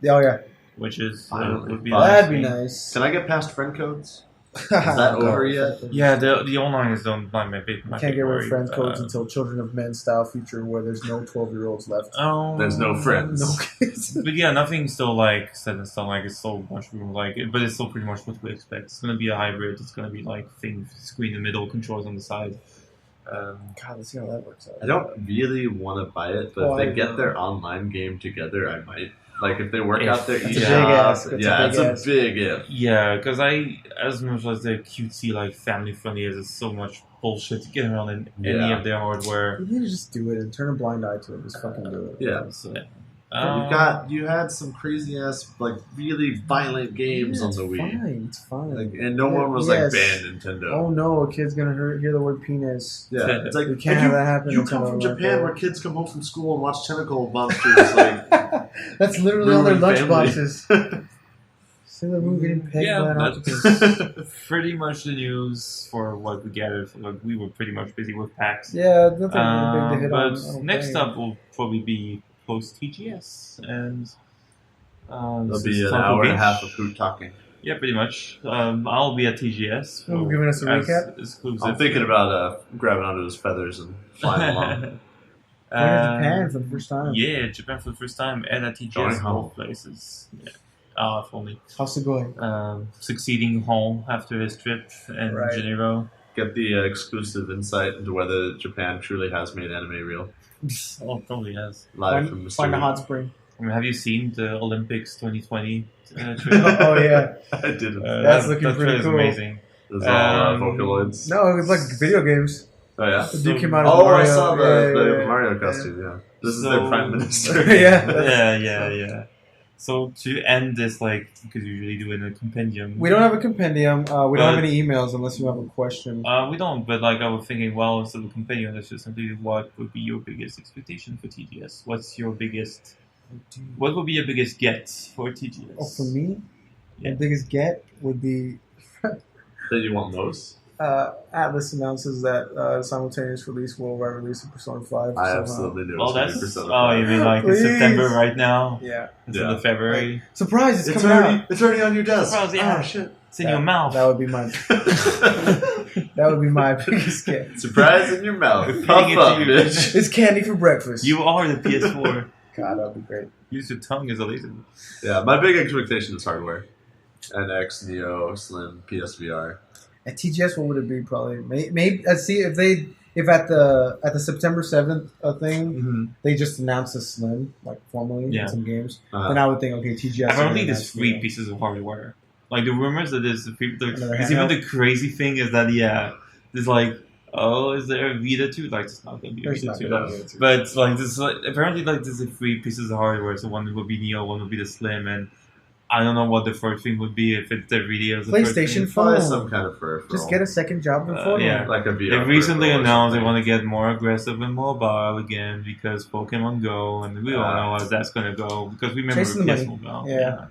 Oh yeah, which is would be that'd be nice. Can I get past friend codes? Is that over yet? Yeah, the online is done by my big. Can't get rid of friend codes until Children of Men style future where there's no 12-year-olds left. Oh, there's no friends. No kids. But yeah, nothing's still like set in stone. Like it's so much like, but it's still pretty much what we expect. It's gonna be a hybrid. It's gonna be like screen in the middle, controls on the side. God, let's see how that works out. I don't really want to buy it, but if they get their online game together, I might. Like if they work out their it's a big if. Yeah, because as much as they're cutesy, like family friendly, there's so much bullshit to get around in any of their hardware. You need to just do it and turn a blind eye to it. Just fucking do it. Yeah. So, you had some crazy ass like really violent games on the Wii. It's fine. Like, and no one was like banned Nintendo. Oh no, a kid's gonna hear the word penis. Yeah, it's like we can't have that happen. You come from Japan where kids come home from school and watch tentacle monsters. Like that's literally on their lunch boxes. See the movie getting pegged by an octopus. Pretty much the news for what we gathered. Like, we were pretty much busy with PAX. Yeah, nothing big to hit on. But next up will probably be post TGS, and there'll be an hour and a half of food talking. Yeah, pretty much. I'll be at TGS. Giving us a recap. Exclusive. I'm thinking about grabbing onto his feathers and flying along. Japan for the first time. Yeah, Japan for the first time, and at TGS both places. Yeah. If only. How's it going? Succeeding home after his trip in Geneva. Get the exclusive insight into whether Japan truly has made anime real. Oh, probably has. Live from find a hot spring. I mean, have you seen the Olympics 2020 oh yeah, I didn't. That's looking pretty cool. Amazing. There's all Vocaloids. No, it's like video games. Oh yeah. The dude came out as Mario. I saw the Mario costume. Yeah. This is their prime minister. yeah. So to end this, like, because we usually do it in a compendium. We don't have a compendium. We don't have any emails unless you have a question. We don't, but like I was thinking, well, instead of a compendium, let's just simply what would be your biggest expectation for TGS? What would be your biggest get for TGS? Oh, for me? My biggest get would be... That you want most? Atlas announces that simultaneous release worldwide release of Persona 5. I absolutely knew it was going to be Persona 5. Oh, you mean like in September right now? Yeah. Instead of February? Like, surprise, it's coming out. It's already on your desk. Surprise, yeah. Oh, shit. It's in your mouth. That would be my... that would be my biggest get. Surprise in your mouth. Puff up, bitch. It's candy for breakfast. You are the PS4. God, that would be great. Use your tongue as a laser. Yeah, my big expectation is hardware. NX, Neo, Slim, PSVR. At TGS, what would it be? Probably maybe. Let's see if at the September 7th thing they just announced a Slim like formally in some games. Then I would think, okay, TGS. Apparently, there's 3 pieces of hardware. Like the rumors that there's even the crazy thing is that there's like, oh, is there a Vita 2? Like, it's not gonna be a Vita 2. But like, there's apparently there's 3 pieces of hardware. So one would be Neo, one would be the Slim, and I don't know what the first thing would be if it's the video. PlayStation phone. Some kind of peripheral. Just get a second job before. Like a VR. They recently announced they want to get more aggressive in mobile again because Pokemon Go, and we all know how that's going to go because we remember PS Mobile. Yeah.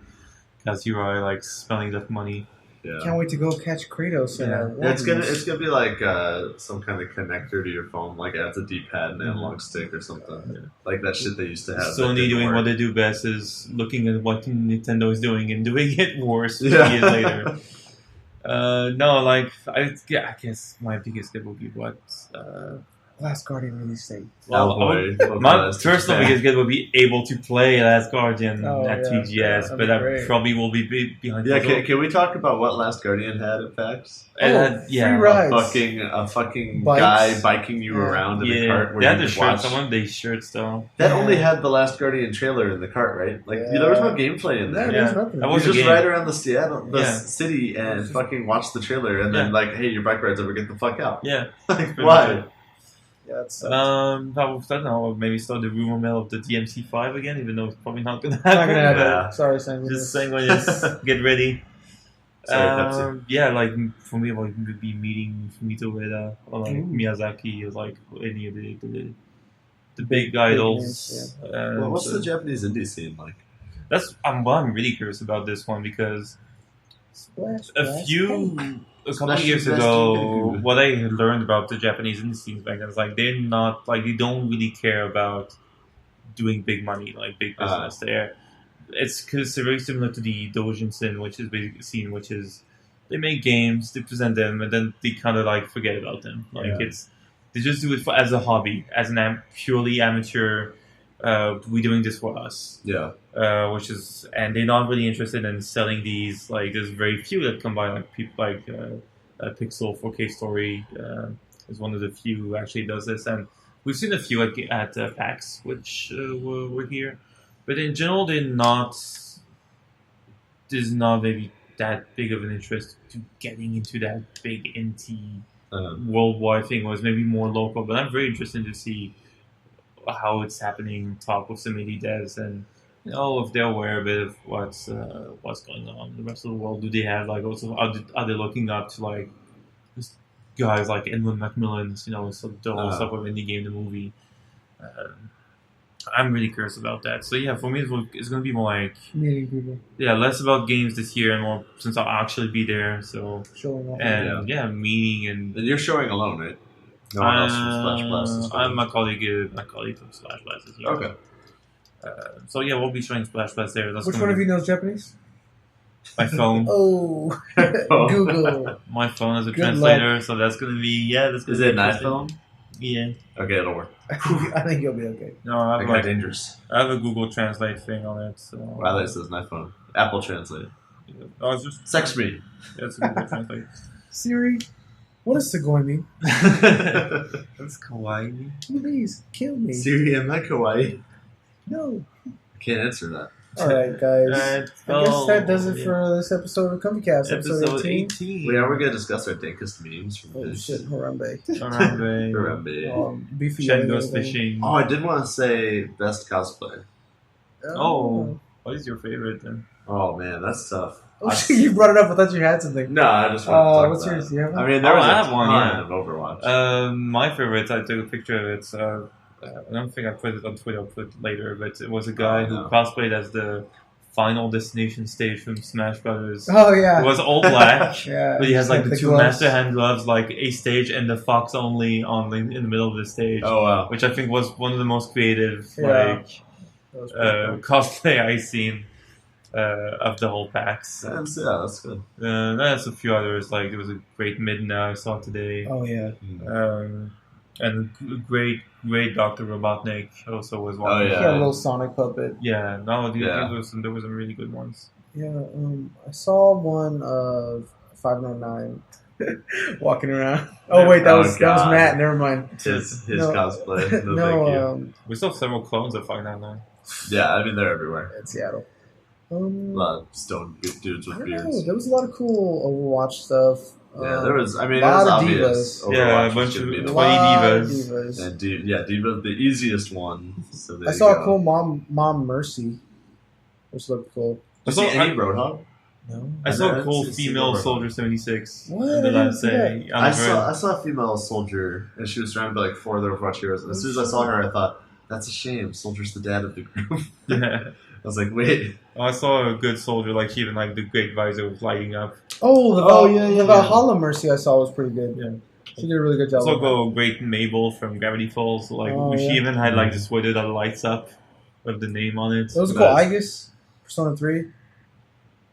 Because you are like spending that money. Yeah. Can't wait to go catch Kratos. It's gonna be like some kind of connector to your phone, like adds a D-pad and analog stick or something, like that shit they used to have. Sony doing what they do best is looking at what Nintendo is doing and doing it worse years later. No, like I guess my biggest hit would be what. Last Guardian release date. My personal biggest get would be able to play Last Guardian at TGS, but I probably will be behind. Yeah, can we talk about what Last Guardian had at PAX? Free rides. A fucking guy biking you around in a cart. They had the shirts. Some of the shirts though. That only had the Last Guardian trailer in the cart, right? Like there was no gameplay in there. There's nothing. You just ride around the city and fucking watch the trailer, and then like, hey, your bike ride's over, get the fuck out. Yeah. Like, why? Yeah, it's I don't know. Maybe start the rumor mill of the DMC5 again, even though it's probably not gonna happen. Sorry, Just saying, just get ready. Sorry, like for me, like maybe meeting Fumito Ueda or like Miyazaki, or like any of the big idols. names, Well, what's the Japanese indie scene like? That's I'm really curious about this one because a couple of years ago, what I had learned about the Japanese indie scenes back then is like they don't really care about doing big money, like big business. It's very similar to the Dojin scene, which is basically scene, which is they make games, they present them, and then they kind of like forget about them. Like they just do it as a hobby, as an purely amateur. We're doing this for us. Yeah. And they're not really interested in selling these. Like, there's very few that come by. Like people like Pixel 4K Story is one of the few who actually does this, and we've seen a few at PAX, which were here. But in general, there's not maybe that big of an interest to getting into that big indie worldwide thing. It was maybe more local, but I'm very interested to see how it's happening, talk with some indie devs, and if they're aware a bit of what's going on in the rest of the world. Do they have like also are they looking up to like just guys like Edmund Macmillan, so the whole stuff of indie game, the movie. I'm really curious about that. So yeah, for me, it's going to be more like meeting people. Yeah, less about games this year and more since I'll actually be there. So showing off. And meeting and you're showing alone, right? No one else from Splash Blast. I'm my colleague from Splash Blast is here. Okay. So yeah, we'll be showing Splash Blast there. Which one of you knows Japanese? My phone. Oh, Google. My phone is a translator, so that's going to be Is it an iPhone? Yeah. Okay, it'll work. I think you'll be okay. No, I have dangerous. I have a Google Translate thing on it. So. Riley says an iPhone. Apple Translate. Yeah. Oh, it's just sex me. Yeah, it's a Google Translate. Siri, what does Segoi mean? That's kawaii. Please kill me. Siri, am I kawaii? No. I can't answer that. All right, guys. I guess that does it for this episode of Comfycast, episode 18. Wait, are we going to discuss our dankest memes from this? Shit, Harambe. Harambe. Beefy Shen goes fishing. Oh, I did want to say best cosplay. Oh. What is your favorite then? Oh, man, that's tough. Oh, you brought it up. I thought you had something. No, I just want to talk what's yours? Do you have one? I mean, there was I have one, of Overwatch. My favorite, I took a picture of it. I don't think I put it on Twitter. I'll put it later, but it was a guy who cosplayed as the Final Destination stage from Smash Brothers. Oh yeah, it was all black. Yeah, but he has like the two gloves. Master Hand gloves, like a stage and the fox only in the middle of the stage. Oh wow, which I think was one of the most creative cosplay I've seen of the whole PAX. That's good. There's a few others. Like there was a great Midna I saw today. Oh yeah. And great Dr. Robotnik also was one. Oh yeah, he had a little Sonic puppet. Yeah, there was some really good ones. Yeah, I saw one of 599 walking around. Oh wait, that was Matt. Never mind. His cosplay. No, we saw several clones of 599. Yeah, I mean they're everywhere. In Seattle. A lot of stone dudes with beards. There was a lot of cool Overwatch stuff. Yeah, there was. I mean, a lot it was of obvious. divas. Yeah, a bunch of 20 divas. And Diva, the easiest one. So I saw a cool Mom Mercy, which looked cool. Did you see any Roadhog? No. I saw a cool female Soldier 76. What? I saw a female soldier, and she was surrounded by like 4 other Overwatch heroes. And as soon as I saw her, I thought, that's a shame. Soldier's the dad of the group. Yeah. I was like, wait. I saw a good soldier, like even like the great visor was lighting up. The Valhalla Mercy I saw was pretty good. Yeah. She did a really good job. I saw a great Mabel from Gravity Falls. She even had like the sweater that lights up with the name on it. That was cool. Aegis, Persona 3.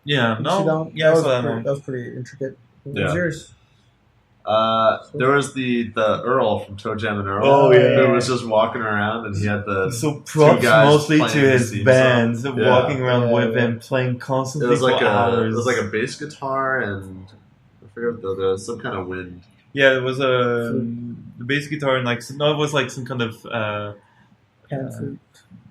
Yeah, I saw that one. That was pretty intricate. What was yours? There was the Earl from Toe Jam and Earl. Oh yeah, who was just walking around, and he had the props mostly to his band, walking around with him, playing constantly. It was like hours. It was like a bass guitar, and I forget what there was some kind of wind. Yeah, it was the bass guitar, and it was like some kind of.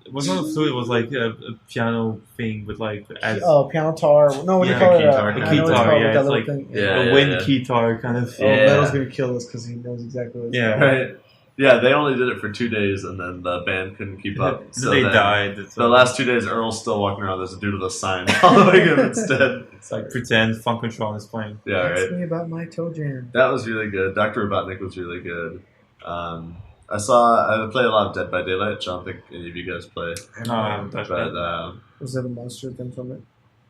It was not a flute. It was like a piano thing with piano tar. No, what do you call it? A keytar. Yeah, it's like a wind keytar kind of. Metal's gonna kill us because he knows exactly what it's right. Yeah, they only did it for 2 days, and then the band couldn't keep up. So they then died. The last 2 days, Earl's still walking around. There's a dude with a sign following him instead. It's like pretend Funk Control is playing. Yeah, Ask right. me about my toe jam. That was really good. Dr. Robotnik was really good. I played a lot of Dead by Daylight, which I don't think any of you guys play. No, I haven't touched that. But Was that a monster thing from it?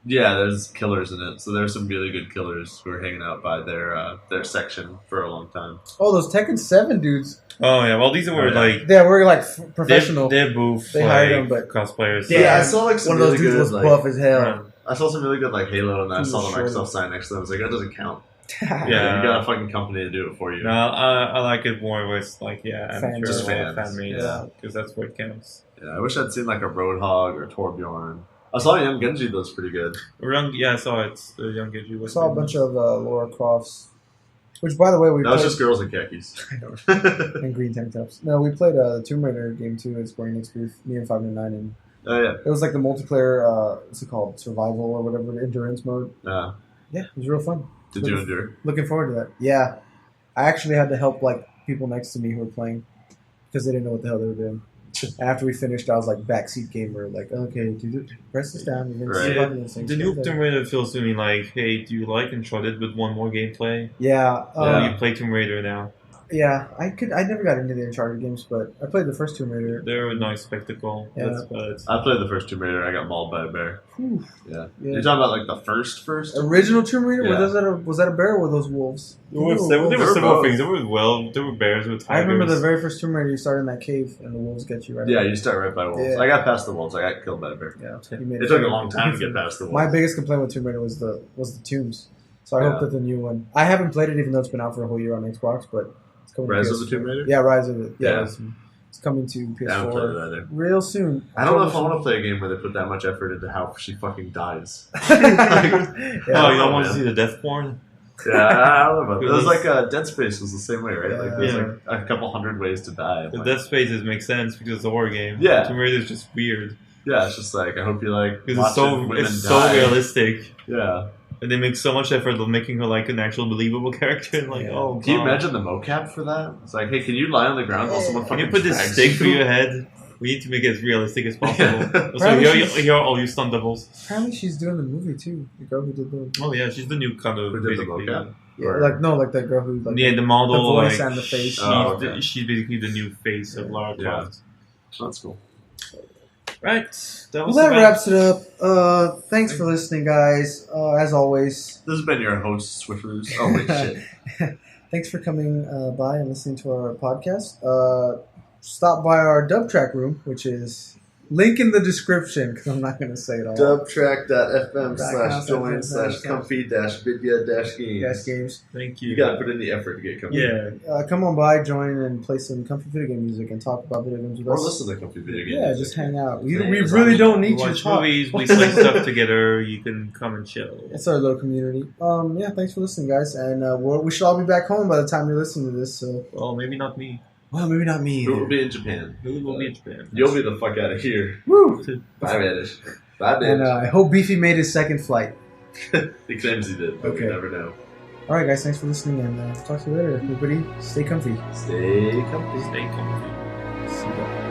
yeah, there's killers in it. So there's some really good killers who were hanging out by their section for a long time. Oh, those Tekken 7 dudes. Oh yeah, well these were like Yeah, we're like professional. They're both They like, hired them, but cosplayers. Yeah, I saw like some one of those really dudes good, was like, buff as hell. I saw some really good like Halo, and I He saw was the Microsoft short. sign next to them. I was like, that doesn't count. Yeah. You got a fucking company to do it for you. No, I like it more with like amateur Just fans. fan made, Yeah. because that's what counts. Yeah, I wish I'd seen like a Roadhog or Torbjorn. I saw Young Genji, that was pretty good. I saw it. The Young Genji I was. saw a bunch of Laura Crofts. Which, by the way, we That was played... just girls in khakis. and green tank tops. No, we played a Tomb Raider game too at Square Enix booth, me and 599, and Oh yeah. it was like the multiplayer, what's it called, survival or whatever, the endurance mode. Yeah, it was real fun. Did you endure? Looking forward to that. Yeah, I actually had to help like people next to me who were playing because they didn't know what the hell they were doing. And after we finished, I was like backseat gamer, like, okay, press this down. And then see Right. these things. The new Tomb Raider feels to me like, hey, do you like Uncharted with one more gameplay? Yeah, You play Tomb Raider now. yeah. I never got into the Uncharted games, but I played the first Tomb Raider. They're a nice spectacle. Yeah. That's about it. I played the first Tomb Raider. I got mauled by a bear. Whew. Yeah. Yeah. You're talking about like the first? Original Tomb Raider? Yeah. Was that a bear or were those wolves? There were several things. There were bears with tigers. I remember the very first Tomb Raider. You start in that cave and the wolves get you right. Yeah, away. you start right by wolves. Yeah. I got past the wolves. I got killed by a bear. Yeah, you made It took a long time to get past the wolves. My biggest complaint with Tomb Raider was the tombs. So I hope that the new one. I haven't played it even though it's been out for a whole year on Xbox, but it's coming. Rise to of the Tomb Raider? Yeah, Rise of it. Yeah. It's coming to I haven't played it PS4 either. real soon. I don't know if I want to play a game where they put that much effort into how she fucking dies. Oh, you don't want to man. see the death porn? Yeah, I don't know about that. It was like Dead Space was the same way, right? Yeah. Like there's like a couple hundred ways to die. The Like, Death Spaces make sense because it's a horror game. Yeah. Tomb Raider is just weird yeah, it's just like I hope you like because it's watching women so die. realistic, Yeah. and they make so much effort of making her like an actual believable character. Like, oh, Can you God. imagine the mocap for that? It's like, hey, can you lie on the ground while someone Can fucking you put this drags stick you? through your head? We need to make it as realistic as possible. Yeah. So Apparently here are all your stunt doubles. Apparently she's doing the movie too. The girl who did the Oh yeah, she's the new kind of Who did the basically. mocap? yeah, Or- like that girl who like Yeah, the model, the voice like, and the face. Oh, okay. she's basically the new face of Lara Yeah. Croft. That's cool. Right, that Well, was that about- wraps it up. Thanks for listening, guys. As always, This has been your host, Swiffers. Oh, wait, shit. thanks for coming by and listening to our podcast. Stop by our dub track room, which is link in the description because I'm not going to say it all. Dubtrack.fm/join/comfy-vidya-games. Yes, games. Thank you. You gotta put in the effort to get comfy. Yeah. Come on by, join, and play some comfy video game music and talk about video games with Or us. listen to comfy video games. Yeah, just hang out. We Yeah, really don't We need you to watch talk. movies, we play stuff together, you can come and chill. It's our little community. Yeah, thanks for listening, guys. And we should all be back home by the time you're listening to this. So, Well, maybe not me. well, maybe not me. Who will be in Japan? Who will be in Japan? You'll be the fuck out of here. Woo! Bye, Manish. Bye, And bitch. I hope Beefy made his second flight. He claims he did, but Okay. we never know. All right, guys. Thanks for listening, and talk to you later. Everybody, stay comfy. Stay comfy. Stay comfy. See you.